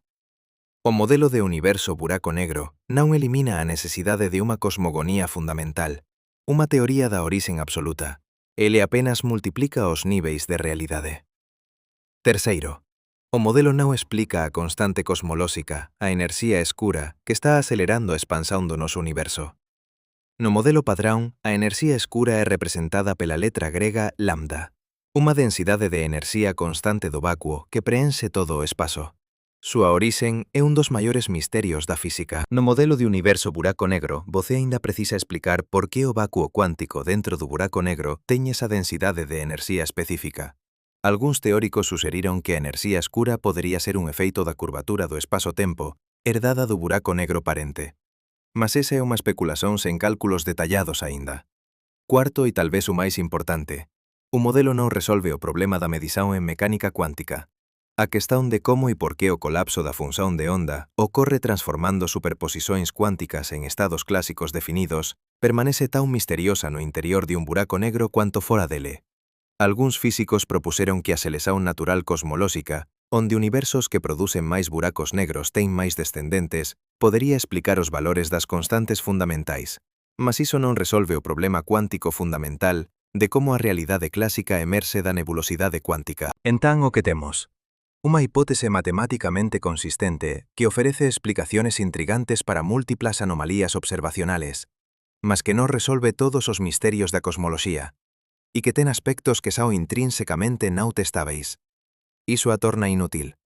O modelo de universo buraco negro non elimina a necesidade de unha cosmogonía fundamental, unha teoría da orixen absoluta. Ele apenas multiplica os níveis de realidade. Terceiro, o modelo non explica a constante cosmolóxica, a enerxía escura que está acelerando a expansón do noso universo. No modelo padrón, a enerxía escura é representada pela letra grega lambda, unha densidade de enerxía constante do vacuo que preense todo o espazo. Súa orixen é un dos maiores misterios da física. No modelo de universo buraco negro, você aínda precisa explicar por que o vacuo cuántico dentro do buraco negro ten esa densidade de enerxía específica. Algúns teóricos suxeriron que a enerxía escura podería ser un efeito da curvatura do espazo-tempo herdada do buraco negro parente. Mas esa é unha especulación sen cálculos detallados aínda. Cuarto e talvez o máis importante, o modelo non resolve o problema da medición en mecánica cuántica. A questão de como e por que o colapso da función de onda ocorre transformando superposicións cuánticas en estados clásicos definidos permanece tan misteriosa no interior de un buraco negro cuanto fora dele. Algúns físicos propuseron que a seleción natural cosmolóxica, onde universos que producen máis buracos negros ten máis descendentes, podería explicar os valores das constantes fundamentais, mas iso non resolve o problema cuántico fundamental de como a realidade clásica emerxe da nebulosidade cuántica. Entón, o que temos? Unha hipótese matemáticamente consistente que ofrece explicaciones intrigantes para múltiplas anomalías observacionales, mas que non resolve todos os misterios da cosmoloxía, e que ten aspectos que son intrínsecamente non testáveis. Iso a torna inútil?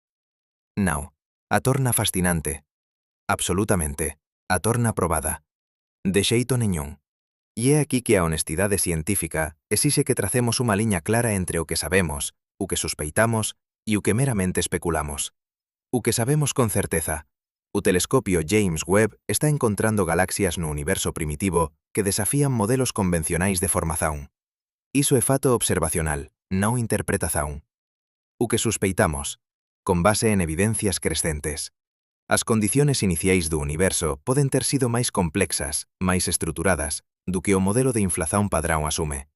Non, a torna fascinante. Absolutamente, a torna probada. De xeito neñún. E é aquí que a honestidade científica exixe que tracemos unha liña clara entre o que sabemos, o que sospeitamos e o que meramente especulamos. O que sabemos con certeza. O telescopio James Webb está encontrando galaxias no universo primitivo que desafían modelos convencionais de formación. Iso é fato observacional, non interpretación. O que sospeitamos, con base en evidencias crescentes. As condiciones iniciais do universo poden ter sido máis complexas, máis estruturadas, do que o modelo de inflación padrón asume.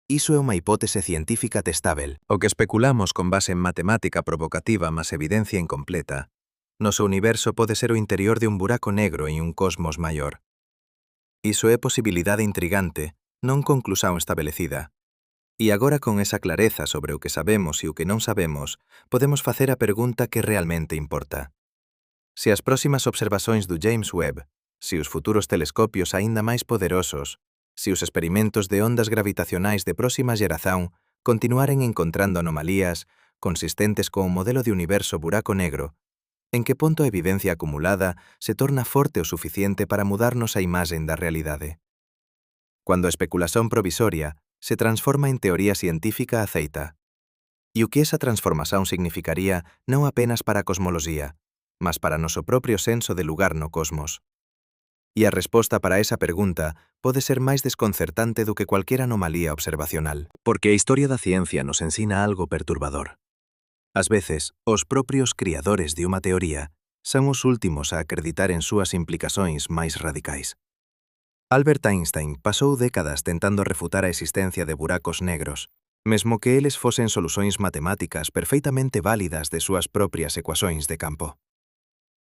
Iso é unha hipótese científica testável. O que especulamos con base en matemática provocativa más evidencia incompleta. Noso universo pode ser o interior de un buraco negro en un cosmos maior. Iso é posibilidade intrigante, non conclusión establecida. E agora con esa clareza sobre o que sabemos e o que non sabemos, podemos facer a pergunta que realmente importa. Se as próximas observacións do James Webb, se os futuros telescopios aínda máis poderosos, se os experimentos de ondas gravitacionais de próxima xeración continuaren encontrando anomalías consistentes co modelo de universo buraco negro, en que punto a evidencia acumulada se torna forte o suficiente para mudarnos a imaxen da realidade. Cuando a especulación provisoria se transforma en teoría científica aceita. E o que esa transformación significaría non apenas para a cosmoloxía, mas para noso propio senso de lugar no cosmos. E a resposta para esa pregunta pode ser máis desconcertante do que cualquier anomalía observacional. Porque a historia da ciencia nos ensina algo perturbador. Ás veces, os propios criadores de unha teoría son os últimos a acreditar en súas implicacións máis radicais. Albert Einstein pasou décadas tentando refutar a existencia de buracos negros, mesmo que eles fosen solucións matemáticas perfeitamente válidas de súas propias ecuacións de campo.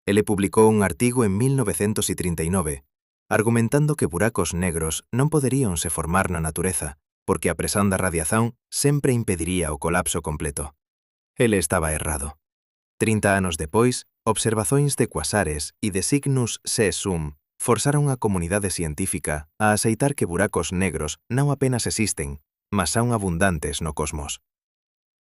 Ele publicou un artigo en 1939, argumentando que buracos negros non poderían se formar na natureza, porque a presión da radiación sempre impediría o colapso completo. Ele estaba errado. 30 anos depois, observacións de cuasares e de Cygnus C-Sum forzaron a comunidade científica a aceitar que buracos negros non apenas existen, mas son abundantes no cosmos.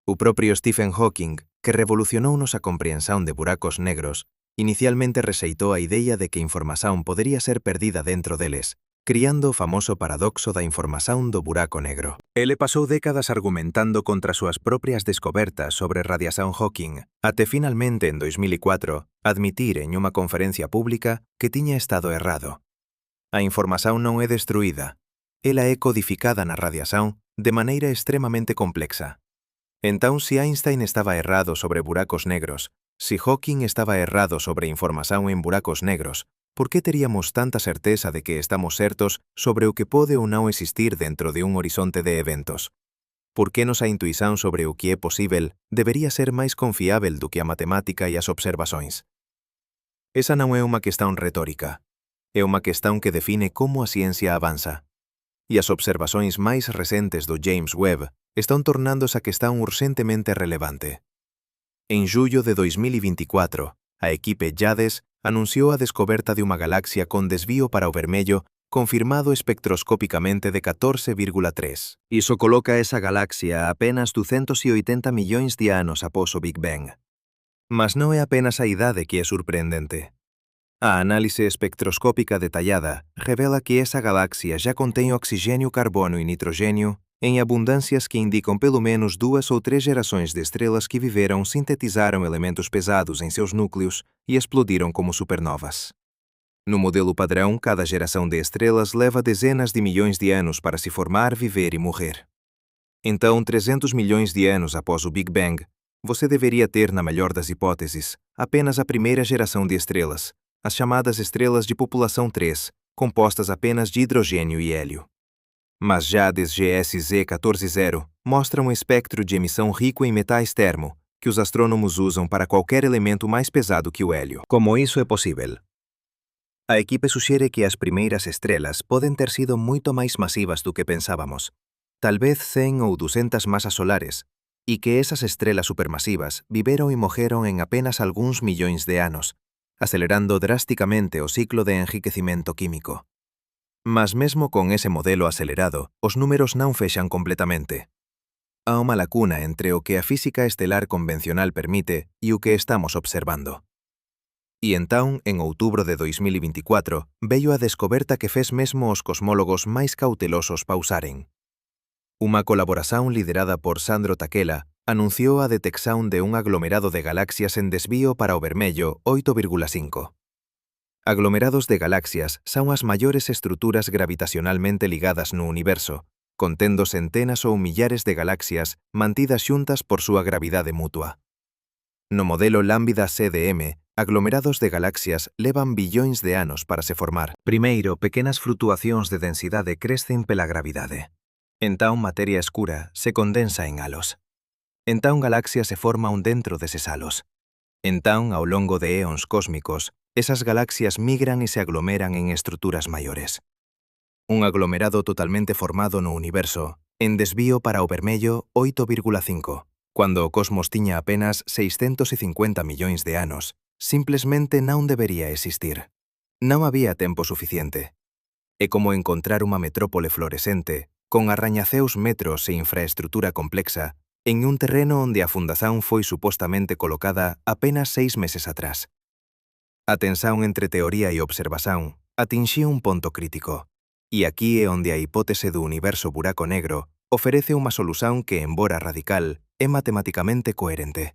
O propio Stephen Hawking, que revolucionounos a comprensión de buracos negros, inicialmente rexeitou a idea de que a información podería ser perdida dentro deles, criando o famoso paradoxo da información do buraco negro. Ele pasou décadas argumentando contra as súas propias descobertas sobre radiación Hawking, até finalmente en 2004 admitir en unha conferencia pública que tiña estado errado. A información non é destruída, ela é codificada na radiación de maneira extremamente complexa. Entón, se Einstein estaba errado sobre buracos negros, se Hawking estaba errado sobre información en buracos negros, por que teríamos tanta certeza de que estamos certos sobre o que pode ou non existir dentro de un horizonte de eventos? Por que nosa intuición sobre o que é posible debería ser máis confiável do que a matemática e as observacións? Esa non é unha questão retórica, é unha questão que define como a ciencia avanza. E as observacións máis recentes do James Webb están tornando esa questão urxentemente relevante. En xullo de 2024, a equipe JADES anunciou a descoberta de unha galaxia con desvío para o vermello confirmado espectroscópicamente de 14,3. Iso coloca esa galaxia a apenas 280 millóns de anos após o Big Bang. Mas non é apenas a idade que é sorprendente. A análise espectroscópica detallada revela que esa galaxia já contém oxigênio, carbono e nitrogênio em abundâncias que indicam pelo menos 2 ou 3 gerações de estrelas que viveram, sintetizaram elementos pesados em seus núcleos e explodiram como supernovas. No modelo padrão, cada geração de estrelas leva dezenas de milhões de anos para se formar, viver e morrer. Então, 300 milhões de anos após o Big Bang, você deveria ter, na melhor das hipóteses, apenas a primeira geração de estrelas, as chamadas estrelas de população 3, compostas apenas de hidrogênio e hélio. Mas JADES GSZ 14.0 mostra um espectro de emissão rico em metais termo, que os astrônomos usam para qualquer elemento mais pesado que o hélio. Como isso é possível? A equipe suxere que as primeiras estrelas podem ter sido muito mais masivas do que pensávamos, talvez 100 ou 200 masas solares, e que esas estrelas supermasivas viveron e morreron en apenas algúns millóns de anos, acelerando drásticamente o ciclo de enriquecimento químico. Mas mesmo con ese modelo acelerado, os números non fexan completamente. há unha lacuna entre o que a física estelar convencional permite e o que estamos observando. E entón, en outubro de 2024, veio a descoberta que fez mesmo os cosmólogos máis cautelosos pausaren. Unha colaboración liderada por Sandro Takela anunciou a detección de un aglomerado de galaxias en desvío para o vermello 8,5. Aglomerados de galaxias son as maiores estruturas gravitacionalmente ligadas no universo, contendo centenas ou millares de galaxias mantidas xuntas por súa gravidade mutua. No modelo Lambda CDM, aglomerados de galaxias levan billóns de anos para se formar. Primeiro, pequenas flutuacións de densidade crecen pela gravidade. Entón, materia escura se condensa en halos. Entón, galaxias se forman dentro deses halos. Entón, ao longo de éons cósmicos, esas galaxias migran e se aglomeran en estruturas maiores. Un aglomerado totalmente formado no universo, en desvío para o vermello 8,5. Cando o cosmos tiña apenas 650 millóns de anos, simplesmente non debería existir. Non había tempo suficiente. É como encontrar unha metrópole florescente, con arrañaceus metros e infraestrutura complexa, en un terreno onde a fundación foi supostamente colocada apenas 6 meses atrás. A tensión entre teoría e observación atinxiu un ponto crítico, e aquí é onde a hipótese do universo buraco negro ofrece unha solución que, embora radical, é matematicamente coherente.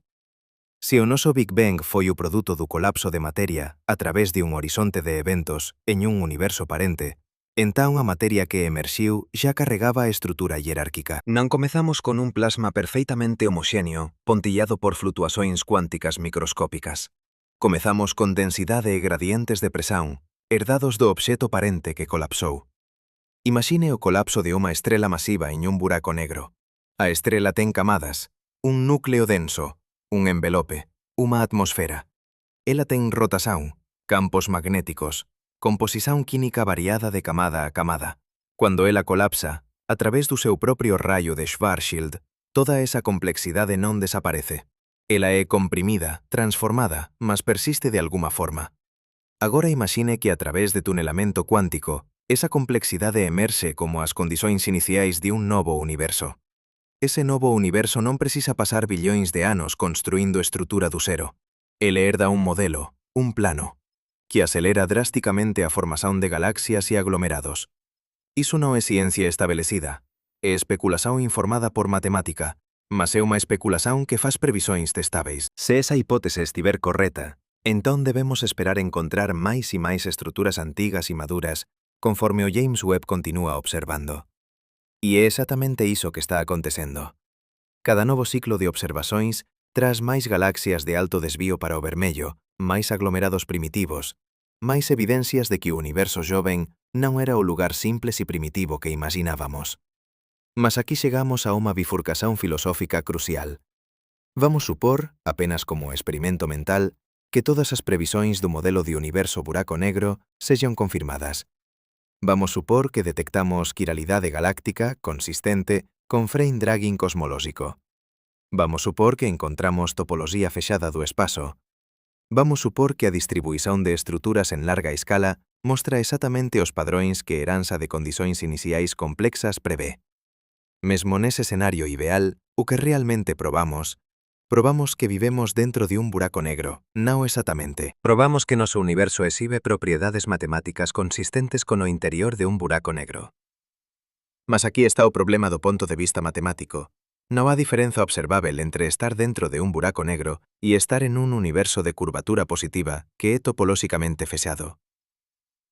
Se o noso Big Bang foi o produto do colapso de materia a través de un horizonte de eventos en un universo parente, entón a materia que emerxiu xa carregaba a estrutura hierárquica. Non comezamos con un plasma perfeitamente homoxéneo, pontillado por flutuacións cuánticas microscópicas. Comezamos con densidade e gradientes de presión, herdados do obxeto parente que colapsou. Imagine o colapso de unha estrela masiva en un buraco negro. A estrela ten camadas, un núcleo denso, un envelope, unha atmosfera. Ela ten rotación, campos magnéticos, composición química variada de camada a camada. Cuando ela colapsa, a través do seu propio raio de Schwarzschild, toda esa complexidade non desaparece. Ela é comprimida, transformada, mas persiste de alguma forma. Agora imagine que a través de tunelamento cuántico, esa complexidade emerxe como as condicións iniciais de un novo universo. Ese novo universo non precisa pasar billóns de anos construindo estrutura do cero. Ele herda un modelo, un plano, que acelera drásticamente a formación de galaxias e aglomerados. Iso non é ciencia establecida, é especulación informada por matemática, mas é unha especulación que faz previsóns testáveis. Se esa hipótese estiver correta, entón debemos esperar encontrar máis e máis estruturas antigas e maduras conforme o James Webb continúa observando. E é exactamente iso que está acontecendo. Cada novo ciclo de observacións tras máis galaxias de alto desvío para o vermello, máis aglomerados primitivos, máis evidencias de que o universo xoven non era o lugar simples e primitivo que imaginábamos. Mas aquí chegamos a unha bifurcación filosófica crucial. Vamos supor, apenas como experimento mental, que todas as previsóns do modelo de universo buraco negro sexan confirmadas. Vamos supor que detectamos quiralidade galáctica consistente con frame dragging cosmolóxico. Vamos supor que encontramos topoloxía fechada do espazo. Vamos supor que a distribuición de estruturas en larga escala mostra exactamente os padróns que a heranza de condicións iniciais complexas prevé. Mesmo nese escenario ideal, o que realmente probamos que vivemos dentro de un buraco negro, non exactamente. Probamos que noso universo exhibe propiedades matemáticas consistentes con o interior de un buraco negro. Mas aquí está o problema do ponto de vista matemático. Non há diferenza observável entre estar dentro de un buraco negro e estar en un universo de curvatura positiva que é topolóxicamente fechado.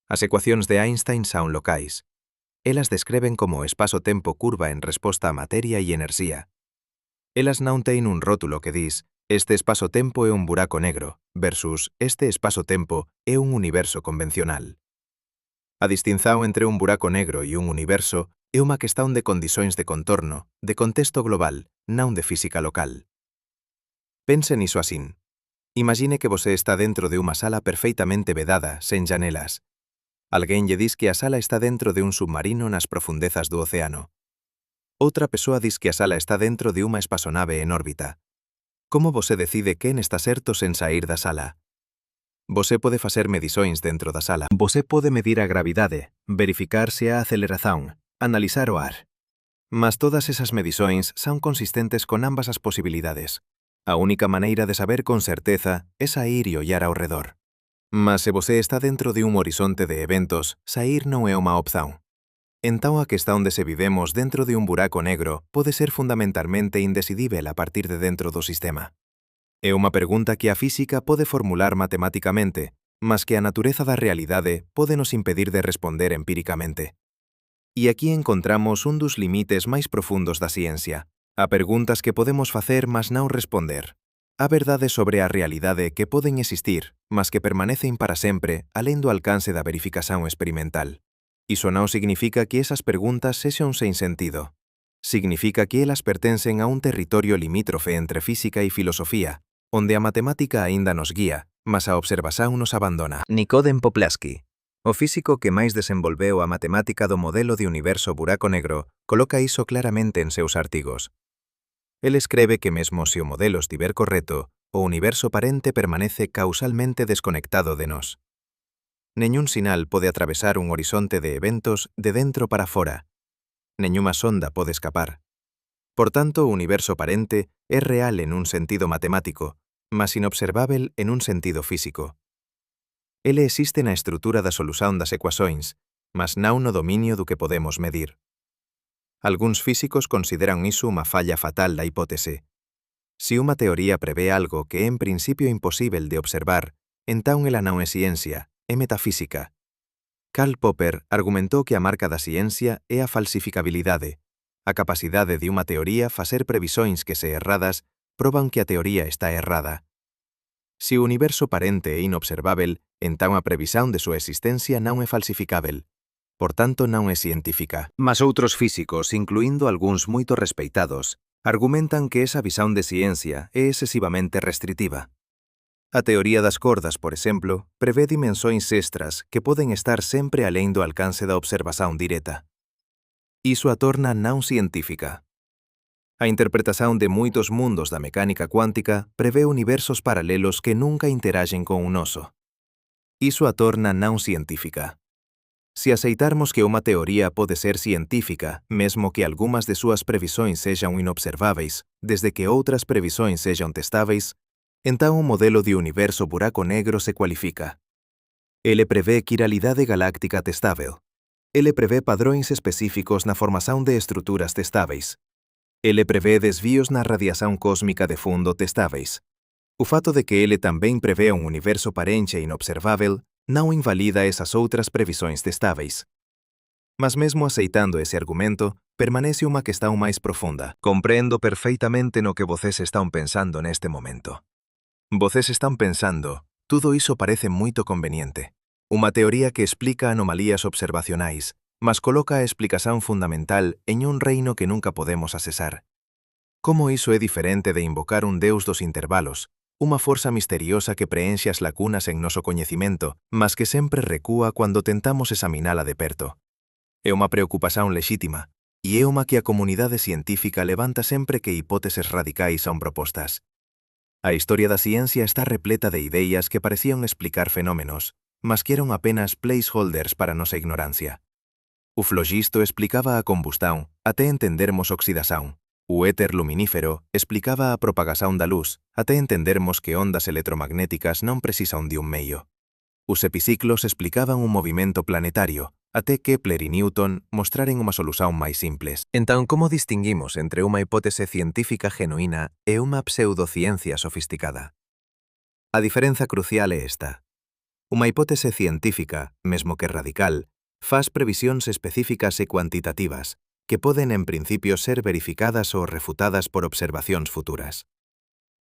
As ecuacións de Einstein son locais. Elas descreven como o espazo-tempo curva en resposta a materia e enerxía. Elas non teñen un rótulo que dis este espazo-tempo é un buraco negro versus este espazo-tempo é un universo convencional. A distinción entre un buraco negro e un universo é unha cuestión de condicións de contorno, de contexto global, non de física local. Pense niso asín. Imagine que você está dentro de unha sala perfeitamente vedada, sen janelas. Alguén lle dis que a sala está dentro de un submarino nas profundezas do océano. Outra persoa dis que a sala está dentro de unha espasonave en órbita. Como você decide quen está certo sen sair da sala? Você pode facer medições dentro da sala. Você pode medir a gravidade, verificar se há aceleración, analizar o ar. Mas todas esas medições son consistentes con ambas as posibilidades. A única maneira de saber con certeza é sair e ollar ao redor. Mas se você está dentro de un horizonte de eventos, sair non é unha opción. Entón a questão de se vivemos dentro de un buraco negro pode ser fundamentalmente indecidível a partir de dentro do sistema. É unha pregunta que a física pode formular matematicamente, mas que a natureza da realidade pode nos impedir de responder empíricamente. E aquí encontramos un dos limites máis profundos da ciencia. Há preguntas que podemos facer mas non responder. Há verdades sobre a realidade que poden existir, mas que permanecen para sempre alén do alcance da verificación experimental. Iso non significa que esas preguntas sexan sen sentido. Significa que elas pertencen a un territorio limítrofe entre física e filosofía, onde a matemática aínda nos guía, mas a observación nos abandona. Nicodem Poplasky, o físico que máis desenvolveu a matemática do modelo de universo buraco negro, coloca iso claramente en seus artigos. El escreve que mesmo se o modelo estiver correto, o universo parente permanece causalmente desconectado de nós. Neñún sinal pode atravesar un horizonte de eventos de dentro para fora. Neñuma sonda pode escapar. Por tanto, o universo parente é real en un sentido matemático, mas inobservável en un sentido físico. Ele existe na estrutura da solución das ecuações, mas non no dominio do que podemos medir. Algúns físicos consideran iso unha falla fatal da hipótese. Se unha teoría prevé algo que é en principio imposível de observar, entón ela non é ciencia, é metafísica. Karl Popper argumentou que a marca da ciencia é a falsificabilidade. A capacidade de unha teoría facer previsões que, se erradas, proban que a teoría está errada. Se o universo parente é inobservável, entón a previsión de súa existencia non é falsificável. Por tanto, non é científica. Mas outros físicos, incluindo algúns moito respeitados, argumentan que esa visão de ciencia é excesivamente restritiva. A teoría das cordas, por exemplo, prevé dimensões extras que poden estar sempre alén do alcance da observación directa. Iso a torna non científica. A interpretación de moitos mundos da mecánica cuántica prevé universos paralelos que nunca interaxen con un oso. Iso a torna non científica. Se aceitarmos que unha teoría pode ser científica, mesmo que algunhas de súas previsões sexan inobserváveis, desde que outras previsões sexan testáveis, entón o modelo de universo buraco negro se cualifica. Ele prevé quiralidade galáctica testável. Ele prevé padrões específicos na formación de estruturas testáveis. Ele prevé desvíos na radiación cósmica de fundo testáveis. O fato de que ele tamén prevé un universo parente e inobservável non invalida esas outras previsões testáveis. Mas mesmo aceitando ese argumento, permanece unha questão máis profunda. Compreendo perfeitamente no que vocês están pensando neste momento. Vocês están pensando, tudo iso parece moito conveniente. Unha teoría que explica anomalías observacionais, mas coloca a explicación fundamental en un reino que nunca podemos acesar. Como iso é diferente de invocar un deus dos intervalos, unha forza misteriosa que preenxe as lacunas en noso coñecimento, mas que sempre recúa cando tentamos examinala de perto. É unha preocupación lexítima, e é unha que a comunidade científica levanta sempre que hipóteses radicais son propostas. A historia da ciencia está repleta de ideas que parecían explicar fenómenos, mas que eran apenas placeholders para nosa ignorancia. O flogisto explicaba a combustão, até entendermos oxidación. O éter luminífero explicaba a propagación da luz, até entendermos que ondas electromagnéticas non precisan de un meio. Os epiciclos explicaban un movimento planetario, até Kepler e Newton mostraren unha solución máis simples. Entón, como distinguimos entre unha hipótese científica genuína e unha pseudociencia sofisticada? A diferenza crucial é esta. Unha hipótese científica, mesmo que radical, faz previsións específicas e cuantitativas, que poden en principio ser verificadas ou refutadas por observacións futuras.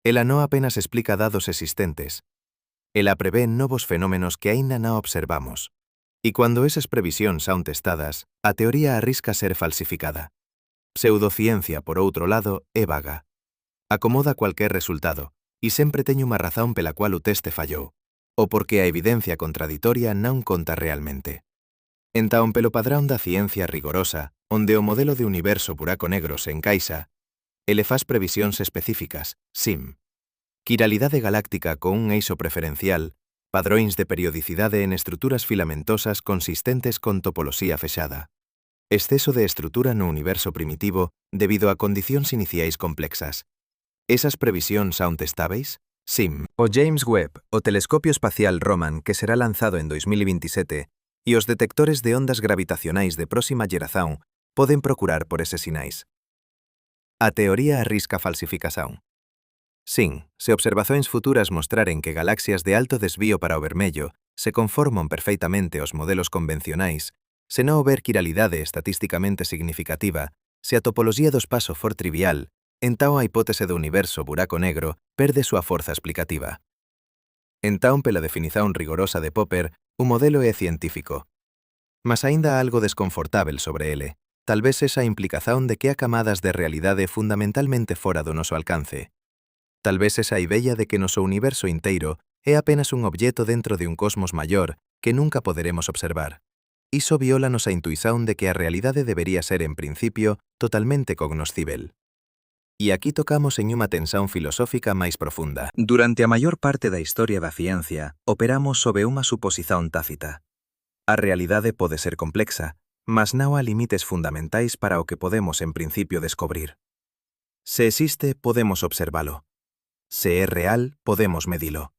Ela non apenas explica dados existentes, ela prevé novos fenómenos que aínda non observamos. E cando esas previsións son testadas, a teoría arrisca ser falsificada. Pseudociencia, por outro lado, é vaga. Acomoda cualquer resultado, e sempre teño unha razón pela cual o teste fallou, ou porque a evidencia contraditoria non conta realmente. Entón, pelo padrón da ciencia rigorosa, onde o modelo de universo buraco negro se encaixa, ele faz previsións específicas, SIM. Quiralidade galáctica con un eixo preferencial, padrões de periodicidade en estruturas filamentosas consistentes con topoloxía fechada. Exceso de estrutura no universo primitivo debido a condicións iniciais complexas. Esas previsións aún testáveis? SIM. O James Webb, o telescopio espacial Roman que será lanzado en 2027, e os detectores de ondas gravitacionais de próxima xeración poden procurar por eses sinais. A teoría arrisca falsificación. Sin, se observacións futuras mostraren que galaxias de alto desvío para o vermello se conforman perfeitamente aos modelos convencionais, se non houber quiralidade estatísticamente significativa, se a topoloxía do espazo for trivial, entón a hipótese do universo buraco negro perde súa forza explicativa. Entón, pela definición rigorosa de Popper, o modelo é científico. Mas aínda há algo desconfortável sobre ele, tal vez esa implicación de que há camadas de realidade fundamentalmente fora do noso alcance. Tal vez esa ideia de que noso universo inteiro é apenas un objeto dentro de un cosmos maior que nunca poderemos observar. Iso viola nosa intuición de que a realidade debería ser, en principio, totalmente cognoscível. E aquí tocamos en unha tensión filosófica máis profunda. Durante a maior parte da historia da ciencia, operamos sob unha suposición tácita. A realidade pode ser complexa, mas non há limites fundamentais para o que podemos en principio descobrir. Se existe, podemos observalo. Se é real, podemos medilo.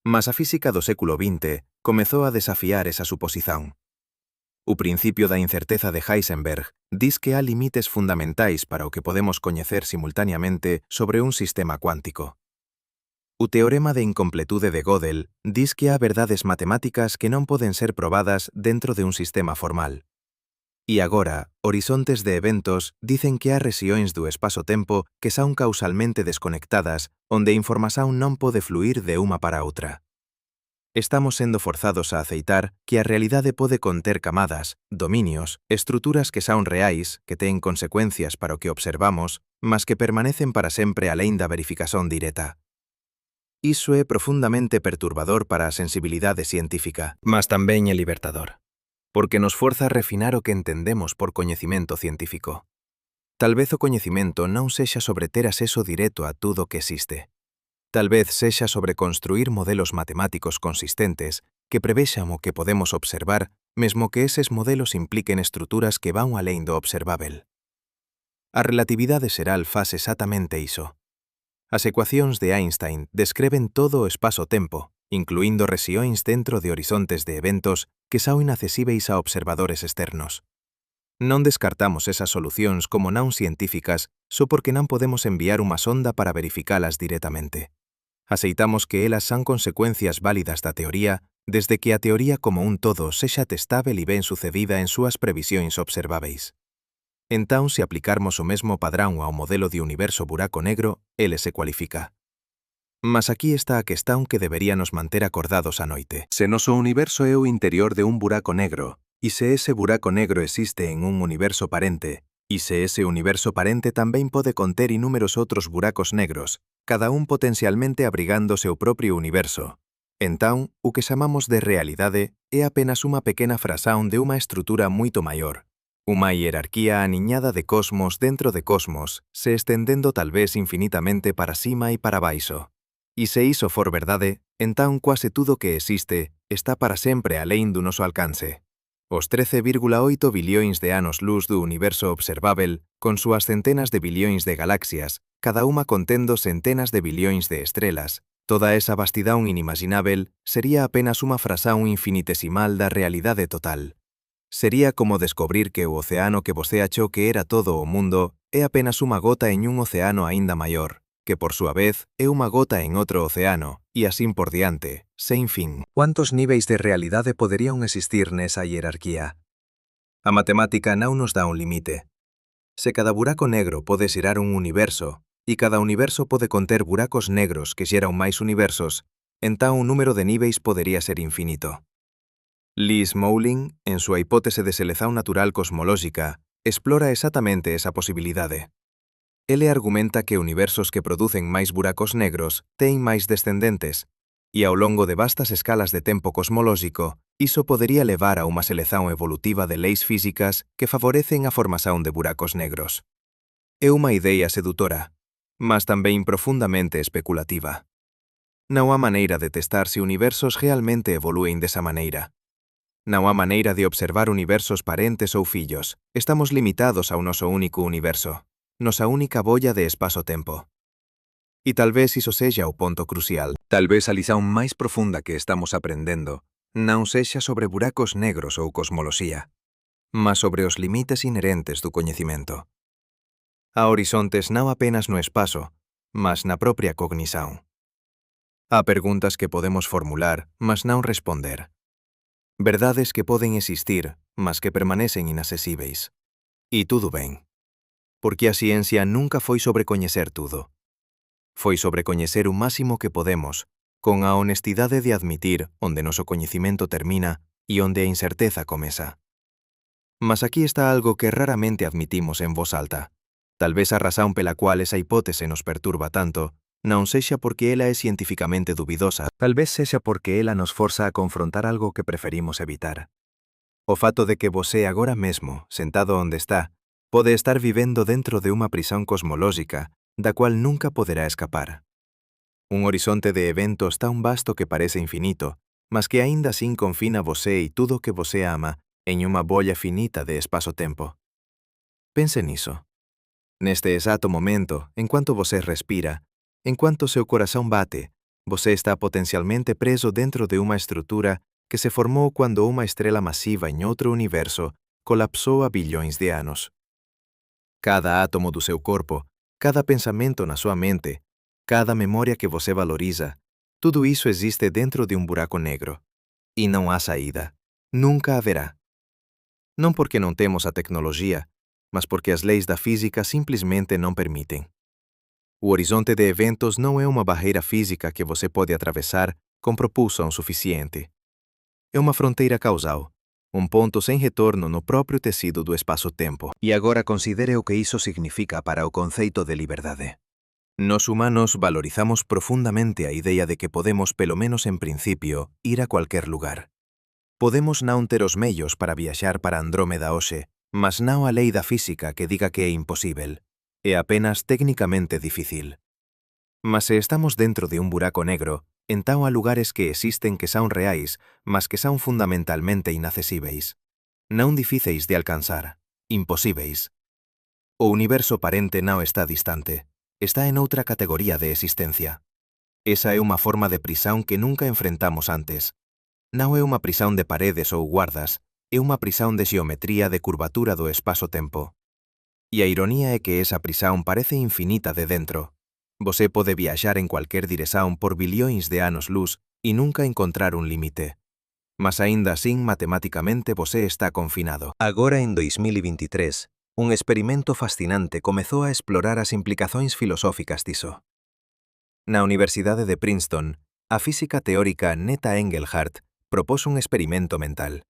Mas a física do século XX comezou a desafiar esa suposición. O principio da incerteza de Heisenberg diz que há limites fundamentais para o que podemos coñecer simultaneamente sobre un sistema cuántico. O teorema de incompletude de Gödel diz que há verdades matemáticas que non poden ser probadas dentro de un sistema formal. E agora, horizontes de eventos dicen que há rexións do espazo-tempo que son causalmente desconectadas onde a información non pode fluir de unha para outra. Estamos sendo forzados a aceitar que a realidade pode conter camadas, dominios, estruturas que son reais, que teñen consecuencias para o que observamos, mas que permanecen para sempre alén da verificación directa. Iso é profundamente perturbador para a sensibilidade científica, mas tamén é libertador, porque nos forza a refinar o que entendemos por coñecimento científico. Tal vez o coñecimento non sexa sobre ter acceso directo a tudo que existe. Tal vez sexa sobre construir modelos matemáticos consistentes que prevexan o que podemos observar, mesmo que eses modelos impliquen estruturas que van alén do observável. A relatividade xeral faz exactamente iso. As ecuacións de Einstein descreven todo o espazo-tempo, incluindo rexións dentro de horizontes de eventos que son inaccesíveis a observadores externos. Non descartamos esas solucións como non científicas só porque non podemos enviar unha sonda para verificalas directamente. Aceitamos que elas son consecuencias válidas da teoría desde que a teoría como un todo sexa testável e ben sucedida en súas previsións observáveis. Entón, se aplicarmos o mesmo padrón ao modelo de universo buraco negro, ele se cualifica. Mas aquí está a questão que deberíanos manter acordados a noite. Se noso universo é o interior de un buraco negro, e se ese buraco negro existe en un universo parente, e se ese universo parente tamén pode conter inúmeros outros buracos negros, cada un potencialmente abrigando seu propio universo. Entón, o que chamamos de realidade é apenas unha pequena frasón de unha estrutura moito maior, unha hierarquía aniñada de cosmos dentro de cosmos, se estendendo tal vez infinitamente para cima e para baixo. E se iso for verdade, entón quase tudo que existe está para sempre alén do noso alcance. Os 13,8 billións de anos-luz do universo observável, con súas centenas de billións de galaxias, cada unha contendo centenas de billións de estrelas, toda esa vastidão inimaginável sería apenas unha frasón infinitesimal da realidade total. Sería como descobrir que o océano que você achou que era todo o mundo é apenas unha gota en un océano aínda maior, que por súa vez é unha gota en outro océano, e así por diante, sen fin. Quantos níveis de realidade poderían existir nesa hierarquía? A matemática non nos dá un limite. Se cada buraco negro pode xerar un universo, e cada universo pode conter buracos negros que xeran máis universos, entón o número de níveis podería ser infinito. Lee Smolin, en súa hipótese de selección natural cosmolóxica, explora exactamente esa posibilidade. Ele argumenta que universos que producen máis buracos negros teñen máis descendentes, e ao longo de vastas escalas de tempo cosmolóxico, iso podería levar a unha selección evolutiva de leis físicas que favorecen a formación de buracos negros. É unha idea sedutora, mas tamén profundamente especulativa. Non há maneira de testar se universos realmente evolúen desa maneira. Non há maneira de observar universos parentes ou fillos. Estamos limitados ao noso único universo, nosa única bolla de espazo-tempo. E talvez iso sexa o ponto crucial. Talvez a lição máis profunda que estamos aprendendo non sexa sobre buracos negros ou cosmoloxía, mas sobre os limites inherentes do coñecimento. Há horizontes non apenas no espazo, mas na propia cognición. Há perguntas que podemos formular, mas non responder. Verdades que poden existir, mas que permanecen inacesíveis. E tudo ben. Porque a ciencia nunca foi sobre coñecer tudo. Foi sobre coñecer o máximo que podemos, con a honestidade de admitir onde noso coñecimento termina e onde a incerteza comeza. Mas aquí está algo que raramente admitimos en voz alta. Talvez a razón pela cual esa hipótese nos perturba tanto non sexa porque ela é cientificamente dubidosa, Talvez sexa porque ela nos forza a confrontar algo que preferimos evitar. O fato de que você agora mesmo, sentado onde está, pode estar vivendo dentro de unha prisón cosmolóxica da cual nunca poderá escapar. Un horizonte de eventos tan vasto que parece infinito, mas que aínda así confina você e tudo que você ama en unha bolla finita de espazo-tempo. Pense niso. Neste exato momento, enquanto você respira, enquanto seu corazón bate, você está potencialmente preso dentro de unha estrutura que se formou quando unha estrela masiva en outro universo colapsou a bilhões de anos. Cada átomo do seu corpo, cada pensamento na sua mente, cada memoria que você valoriza, tudo isso existe dentro de um buraco negro. E não há saída. Nunca haverá. Não porque não temos a tecnologia, mas porque as leis da física simplesmente não permitem. O horizonte de eventos não é uma barreira física que você pode atravessar com propulsão suficiente. É uma fronteira causal, um ponto sem retorno no próprio tecido do espaço-tempo. E agora considere o que iso significa para o conceito de liberdade. Nós humanos valorizamos profundamente a ideia de que podemos, pelo menos en principio, ir a cualquier lugar. Podemos non ter os medios para viaxar para Andrómeda hoxe, mas non a lei da física que diga que é imposível. É apenas técnicamente difícil. Mas se estamos dentro de un buraco negro, entón há lugares que existen que son reais, mas que son fundamentalmente inaccesíveis. Non difíceis de alcanzar, imposíveis. O universo parente non está distante, está en outra categoría de existencia. Esa é unha forma de prisón que nunca enfrentamos antes. Non é unha prisón de paredes ou guardas, é unha prisón de xeometría de curvatura do espazo-tempo. E a ironía é que esa prisón parece infinita de dentro. Você pode viaxar en cualquier dirección por bilhões de anos luz e nunca encontrar un límite. Mas aínda así, matemáticamente você está confinado. Agora en 2023, un experimento fascinante comezou a explorar as implicacións filosóficas diso. Na Universidade de Princeton, a física teórica Netta Engelhardt propós un experimento mental.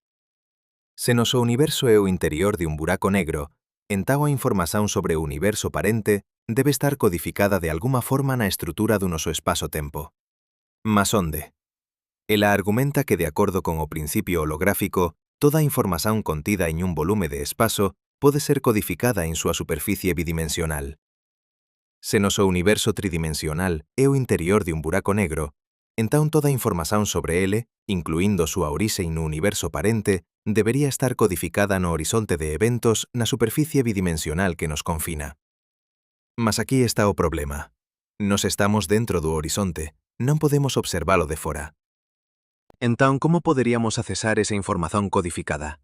Se noso universo é o interior de un buraco negro, entón a información sobre o universo parente debe estar codificada de alguma forma na estrutura do noso espazo-tempo. Mas onde? Ela argumenta que, de acordo con o principio holográfico, toda a información contida en un volume de espazo pode ser codificada en súa superficie bidimensional. Se noso universo tridimensional é o interior de un buraco negro, entón toda a información sobre ele, incluindo súa orixe no universo parente, debería estar codificada no horizonte de eventos na superficie bidimensional que nos confina. Mas aquí está o problema. Nos estamos dentro do horizonte, non podemos observalo de fora. Entón, como poderíamos accesar esa información codificada?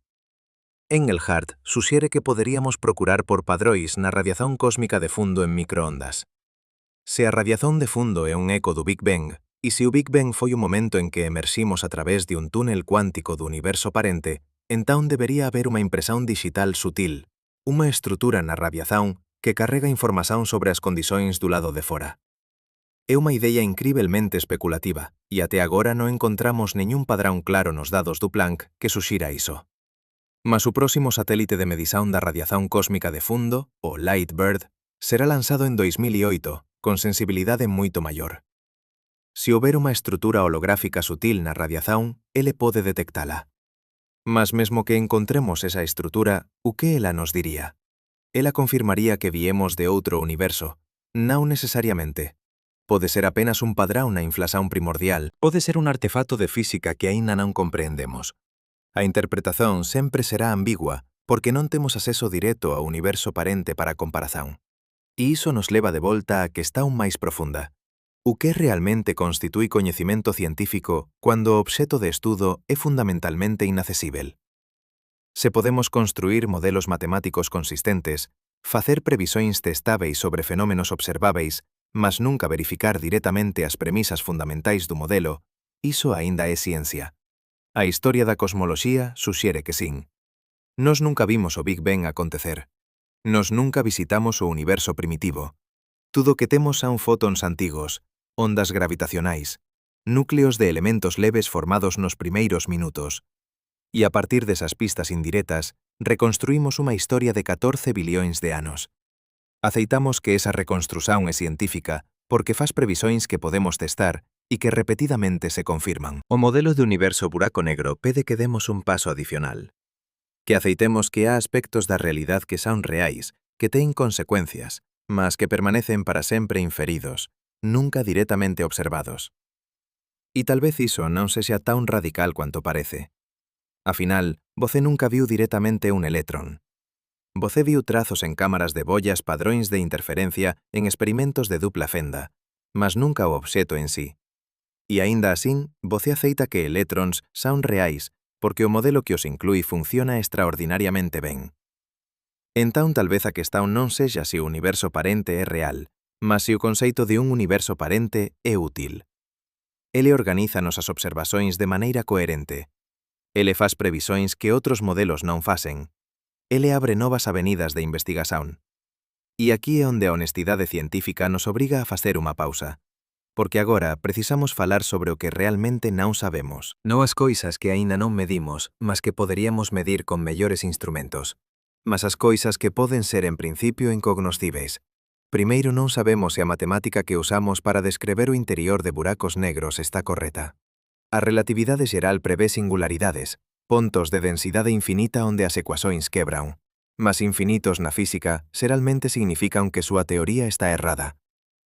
Engelhardt suxere que poderíamos procurar por padróns na radiación cósmica de fundo en microondas. Se a radiación de fundo é un eco do Big Bang, e se o Big Bang foi o momento en que emerximos a través de un túnel cuántico do universo parente, entón debería haber unha impresión digital sutil, unha estrutura na radiación que carrega información sobre as condicións do lado de fora. É unha idea incrivelmente especulativa, e até agora non encontramos neñún padrón claro nos dados do Planck que suxira iso. Mas o próximo satélite de medición da radiación cósmica de fundo, o LightBird, será lanzado en 2008, con sensibilidade moito maior. Se houber unha estrutura holográfica sutil na radiación, ele pode detectala. Mas mesmo que encontremos esa estrutura, o que ela nos diría? Ela confirmaría que viemos de outro universo. Non necesariamente. Pode ser apenas un padrón na inflación primordial. Pode ser un artefato de física que aínda non compreendemos. A interpretación sempre será ambigua porque non temos acceso directo ao universo parente para comparación. E iso nos leva de volta a questão máis profunda. O que realmente constitúe coñecimento científico cando o obxeto de estudo é fundamentalmente inaccesível? Se podemos construir modelos matemáticos consistentes, facer previsóns testáveis sobre fenómenos observáveis, mas nunca verificar directamente as premisas fundamentais do modelo, iso aínda é ciencia. A historia da cosmoloxía suxere que sin. Nos nunca vimos o Big Bang acontecer. Nos nunca visitamos o universo primitivo. Tudo que temos son fótons antigos, ondas gravitacionais, núcleos de elementos leves formados nos primeiros minutos. E a partir desas pistas indiretas, reconstruímos unha historia de 14 billións de anos. Aceitamos que esa reconstrución é científica porque faz previsóns que podemos testar e que repetidamente se confirman. O modelo de universo buraco negro pede que demos un paso adicional. Que aceitemos que há aspectos da realidad que son reais, que teñen consecuencias, mas que permanecen para sempre inferidos, nunca directamente observados. E tal vez iso non sexa tan radical cuanto parece. Afinal, você nunca viu directamente un elétron. Você viu trazos en cámaras de bollas padróns de interferencia en experimentos de dupla fenda, mas nunca o obxeto en sí. E aínda asín, você aceita que elétrons son reais porque o modelo que os inclui funciona extraordinariamente ben. Entón tal vez a questão non sexa se o universo parente é real, mas se o conceito de un universo parente é útil. Ele organiza nosas observacións de maneira coherente. Ele faz previsóns que outros modelos non facen. Ele abre novas avenidas de investigación. E aquí é onde a honestidade científica nos obriga a facer unha pausa. Porque agora precisamos falar sobre o que realmente non sabemos. Non as coisas que aínda non medimos, mas que poderíamos medir con mellores instrumentos. Mas as coisas que poden ser en principio incognoscíveis. Primeiro non sabemos se a matemática que usamos para descrever o interior de buracos negros está correta. A relatividade xeral prevé singularidades, pontos de densidade infinita onde as ecuacións quebran. Mas infinitos na física xeralmente significan que súa teoría está errada,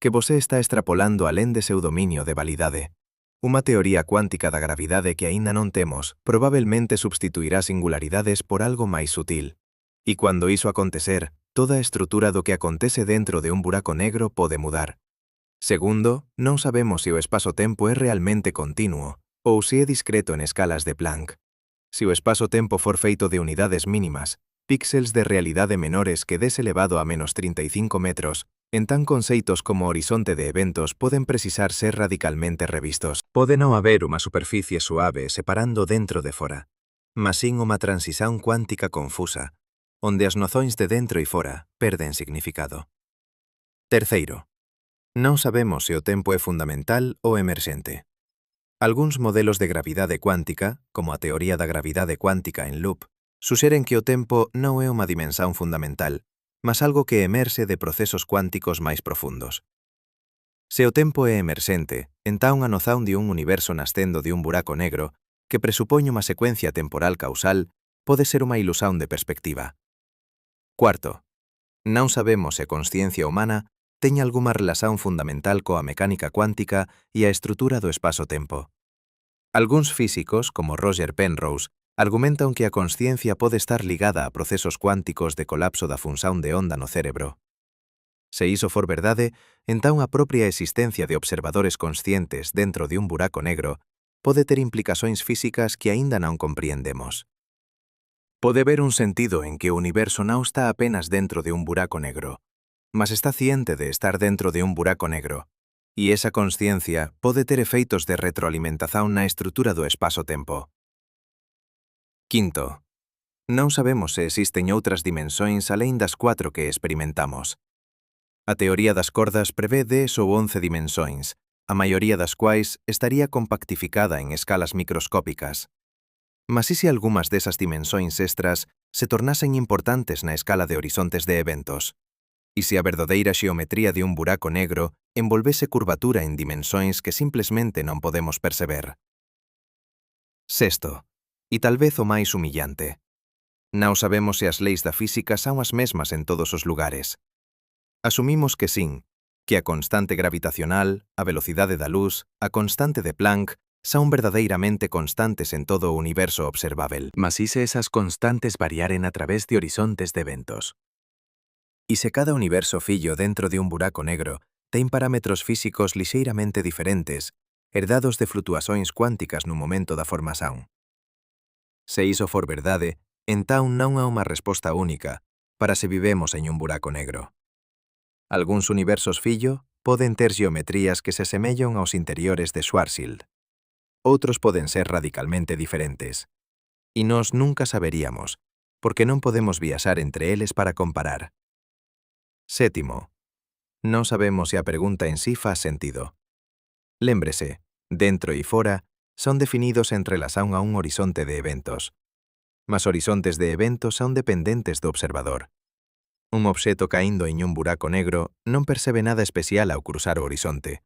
que você está extrapolando alén de seu dominio de validade. Unha teoría cuántica da gravidade que aínda non temos probablemente substituirá singularidades por algo máis sutil. E cando iso acontecer, toda a estrutura do que acontece dentro de un buraco negro pode mudar. Segundo, non sabemos se o espazo-tempo é realmente continuo ou se é discreto en escalas de Planck. Se o espazo-tempo for feito de unidades mínimas, píxeles de realidade menores que 10 elevado a menos 35 metros, entón conceitos como horizonte de eventos poden precisar ser radicalmente revistos. Pode non haber unha superficie suave separando dentro de fora, mas sin unha transición cuántica confusa, onde as nozóns de dentro e fora perden significado. Terceiro, non sabemos se o tempo é fundamental ou emerxente. Algúns modelos de gravidade cuántica, como a teoría da gravidade cuántica en loop, suxeren que o tempo non é unha dimensión fundamental, mas algo que emerxe de procesos cuánticos máis profundos. Se o tempo é emerxente, entón a noción de un universo nascendo de un buraco negro, que presupón unha secuencia temporal causal, pode ser unha ilusión de perspectiva. Cuarto, non sabemos se a consciencia humana teña algunha relación fundamental coa mecánica cuántica e a estrutura do espazo-tempo. Algúns físicos, como Roger Penrose, argumentan que a consciencia pode estar ligada a procesos cuánticos de colapso da función de onda no cérebro. Se iso for verdade, entón a propia existencia de observadores conscientes dentro de un buraco negro pode ter implicacións físicas que aínda non compreendemos. Pode haber un sentido en que o universo non está apenas dentro de un buraco negro, mas está ciente de estar dentro de un buraco negro, e esa consciencia pode ter efeitos de retroalimentación na estrutura do espazo-tempo. Quinto, non sabemos se existen outras dimensóns alén das 4 que experimentamos. A teoría das cordas prevé 10 ou 11 dimensóns, a maioría das quais estaría compactificada en escalas microscópicas. Mas e se algunhas desas dimensóns extras se tornasen importantes na escala de horizontes de eventos? E se a verdadeira xeometría de un buraco negro envolvese curvatura en dimensóns que simplesmente non podemos perceber? Sexto, e tal vez o máis humillante. Non sabemos se as leis da física son as mesmas en todos os lugares. Asumimos que sin, que a constante gravitacional, a velocidade da luz, a constante de Planck, son verdadeiramente constantes en todo o universo observável. Mas e se esas constantes variaren a través de horizontes de eventos? E se cada universo fillo dentro de un buraco negro ten parámetros físicos lixeiramente diferentes, herdados de flutuacións cuánticas no momento da formación? Se iso for verdade, entón non há unha resposta única para se vivemos en un buraco negro. Algúns universos fillo poden ter geometrías que se semellan aos interiores de Schwarzschild. Outros poden ser radicalmente diferentes. E nós nunca saberíamos, porque non podemos viaxar entre eles para comparar. Sétimo, non sabemos se a pregunta en sí faz sentido. Lémbrese, dentro e fora, son definidos en relación a un horizonte de eventos. Mas horizontes de eventos son dependentes do observador. Un obxeto caíndo en un buraco negro non percebe nada especial ao cruzar o horizonte.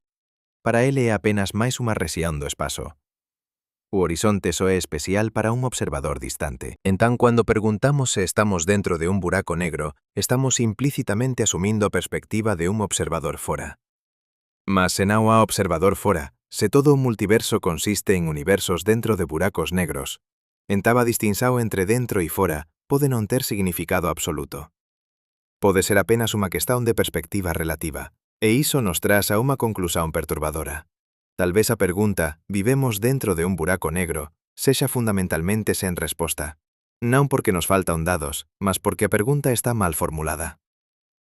Para ele é apenas máis unha rexión do espazo. O horizonte só é especial para un observador distante. Entón, cando preguntamos se estamos dentro de un buraco negro, estamos implícitamente asumindo a perspectiva de un observador fora. Mas se non há observador fora, se todo o multiverso consiste en universos dentro de buracos negros, entón a distinción entre dentro e fora pode non ter significado absoluto. Pode ser apenas unha questón de perspectiva relativa, e iso nos traz a unha conclusión perturbadora. Tal vez a pregunta, vivemos dentro de un buraco negro, sexa fundamentalmente sen resposta. Non porque nos faltan dados, mas porque a pregunta está mal formulada.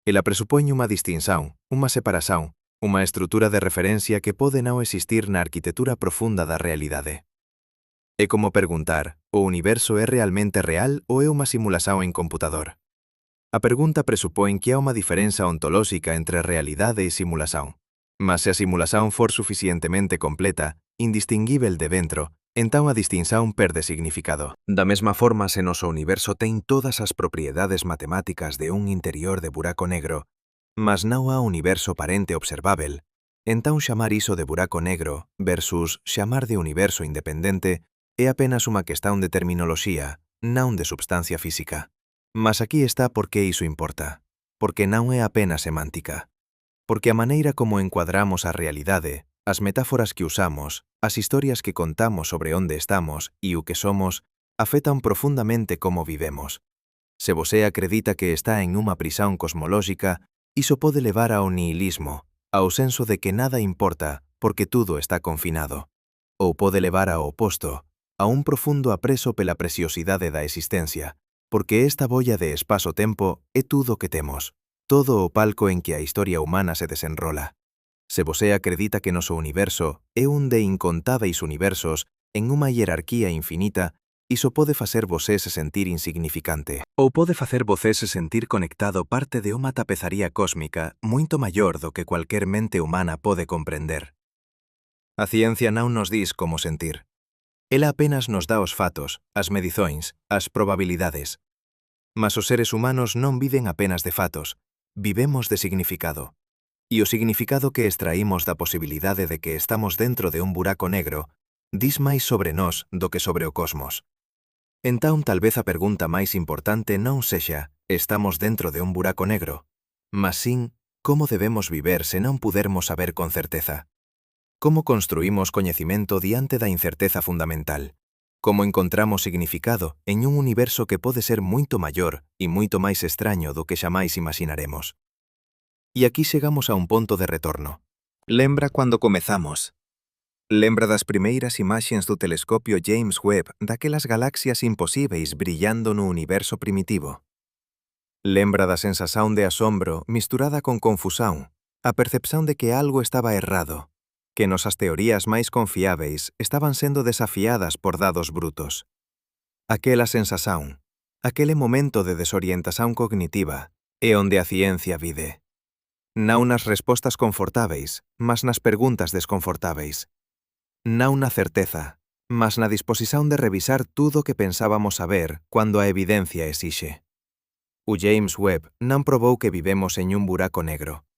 Ela presupón unha distinción, unha separación, unha estrutura de referencia que pode non existir na arquitectura profunda da realidade. É como perguntar, o universo é realmente real ou é unha simulación en computador? A pregunta presupón que há unha diferenza ontolóxica entre realidade e simulación. Mas se a simulación for suficientemente completa, indistinguível de dentro, entón a distinción perde significado. Da mesma forma, se noso universo ten todas as propiedades matemáticas de un interior de buraco negro, mas non há universo parente observável, entón chamar iso de buraco negro versus chamar de universo independente é apenas unha questón de terminoloxía, non de substancia física. Mas aquí está por que iso importa, porque non é apenas semántica. Porque a maneira como encuadramos a realidade, as metáforas que usamos, as historias que contamos sobre onde estamos e o que somos, afectan profundamente como vivemos. Se você acredita que está en unha prisión cosmolóxica, iso pode levar ao nihilismo, ao senso de que nada importa porque tudo está confinado. Ou pode levar ao oposto, a un profundo apreso pela preciosidade da existencia, porque esta bolla de espazo-tempo é tudo que temos. Todo o palco en que a historia humana se desenrola. Se você acredita que noso universo é un de incontáveis universos en unha hierarquía infinita, iso pode facer você se sentir insignificante. Ou pode facer você se sentir conectado parte de unha tapezaría cósmica moito maior do que cualquier mente humana pode comprender. A ciencia non nos dis como sentir. Ela apenas nos dá os fatos, as medizoins, as probabilidades. Mas os seres humanos non viven apenas de fatos, vivemos de significado. E o significado que extraímos da posibilidade de que estamos dentro de un buraco negro dis máis sobre nós do que sobre o cosmos. Entón, tal vez a pergunta máis importante non sexa «estamos dentro de un buraco negro», mas sin «como debemos viver se non pudermos saber con certeza?» Como construímos coñecimento diante da incerteza fundamental? Como encontramos significado en un universo que pode ser moito maior e moito máis extraño do que xamais imaginaremos? E aquí chegamos a un ponto de retorno. Lembra cando comezamos? Lembra das primeiras imaxes do telescopio James Webb daquelas galaxias imposíveis brillando no universo primitivo? Lembra da sensación de asombro misturada con confusión, a percepción de que algo estaba errado, que nosas teorías máis confiáveis estaban sendo desafiadas por dados brutos. Aquela sensación, aquele momento de desorientación cognitiva, é onde a ciencia vive. Non nas respostas confortáveis, mas nas preguntas desconfortáveis. Non na certeza, mas na disposición de revisar tudo que pensábamos saber cando a evidencia exixe. O James Webb non probou que vivemos en un buraco negro,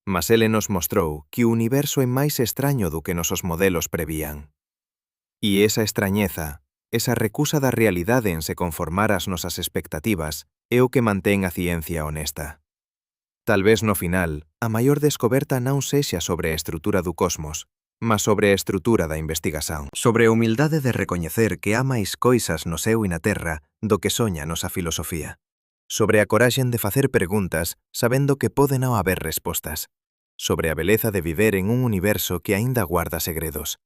mas ele nos mostrou que o universo é máis extraño do que nosos modelos prevían. E esa extrañeza, esa recusa da realidade en se conformar ás nosas expectativas, é o que mantén a ciencia honesta. Tal vez no final, a maior descoberta non sexa sobre a estrutura do cosmos, mas sobre a estrutura da investigación. Sobre a humildade de recoñecer que há máis coisas no céu e na terra do que soña a nosa filosofía. Sobre a coraxen de facer preguntas sabendo que pode non haber respostas. Sobre a beleza de viver en un universo que aínda guarda segredos.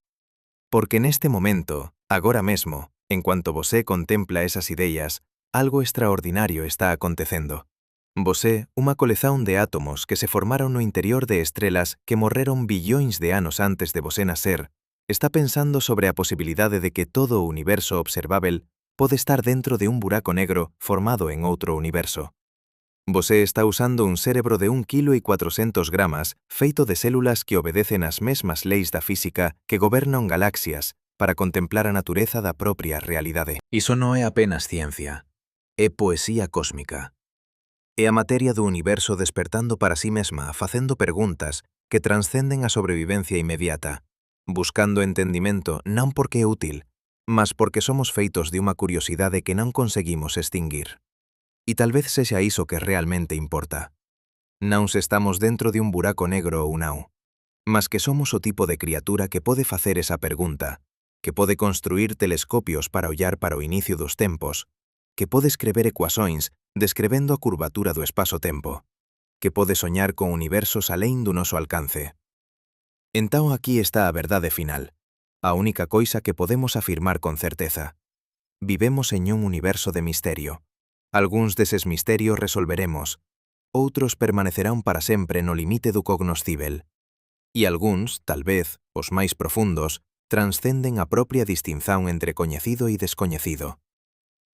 Porque neste momento, agora mesmo, en cuanto vosé contempla esas ideas, algo extraordinario está acontecendo. Vosé, unha colezón de átomos que se formaron no interior de estrelas que morreron billóns de anos antes de vosé nacer, está pensando sobre a posibilidade de que todo o universo observável pode estar dentro de un buraco negro formado en outro universo. Vosé está usando un cérebro de 1,4 kg feito de células que obedecen as mesmas leis da física que gobernan galaxias para contemplar a natureza da propia realidade. Iso non é apenas ciencia, é poesía cósmica. É a materia do universo despertando para sí mesma, facendo preguntas que transcenden a sobrevivencia inmediata, buscando entendimento non porque é útil, mas porque somos feitos de unha curiosidade que non conseguimos extinguir. E tal vez sexa iso que realmente importa. Non se estamos dentro de un buraco negro ou non, mas que somos o tipo de criatura que pode facer esa pregunta, que pode construir telescopios para ollar para o inicio dos tempos, que pode escrever ecuações descrevendo a curvatura do espazo-tempo, que pode soñar con universos alén do noso alcance. Entón aquí está a verdade final, a única coisa que podemos afirmar con certeza. Vivemos en un universo de misterio. Algúns deses misterios resolveremos, outros permanecerán para sempre no limite do cognoscível. E algúns, tal vez, os máis profundos, transcenden a propia distinción entre coñecido e descoñecido.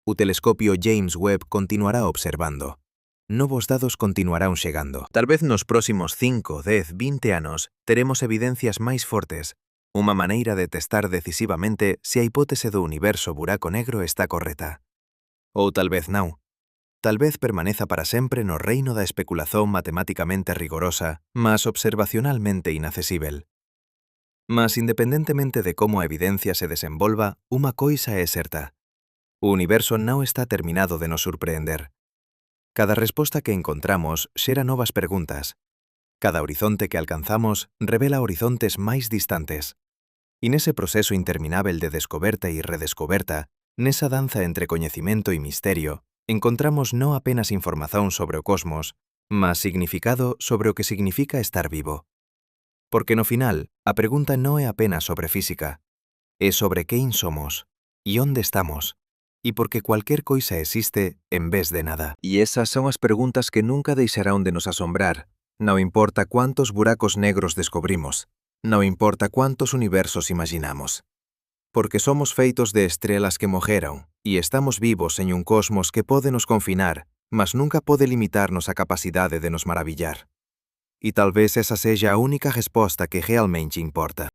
O telescopio James Webb continuará observando. Novos dados continuarán chegando. Tal vez nos próximos 5, 10, 20 anos teremos evidencias máis fortes, unha maneira de testar decisivamente se a hipótese do universo buraco negro está correta. Ou tal vez non. Tal vez permaneza para sempre no reino da especulación matemáticamente rigorosa, mas observacionalmente inaccesível. Mas independentemente de como a evidencia se desenvolva, unha coisa é certa. O universo non está terminado de nos surpreender. Cada resposta que encontramos xera novas preguntas. Cada horizonte que alcanzamos revela horizontes máis distantes. E nese proceso interminável de descoberta e redescoberta, nesa danza entre coñecimento e misterio, encontramos non apenas información sobre o cosmos, mas significado sobre o que significa estar vivo. Porque no final, a pregunta non é apenas sobre física, é sobre quen somos e onde estamos, e porque cualquier coisa existe en vez de nada. E esas son as preguntas que nunca deixarán de nos asombrar. Non importa cuántos buracos negros descobrimos, non importa cuántos universos imaginamos. Porque somos feitos de estrelas que morreron, e estamos vivos en un cosmos que pode nos confinar, mas nunca pode limitarnos a capacidade de nos maravillar. E tal vez esa seja a única resposta que realmente importa.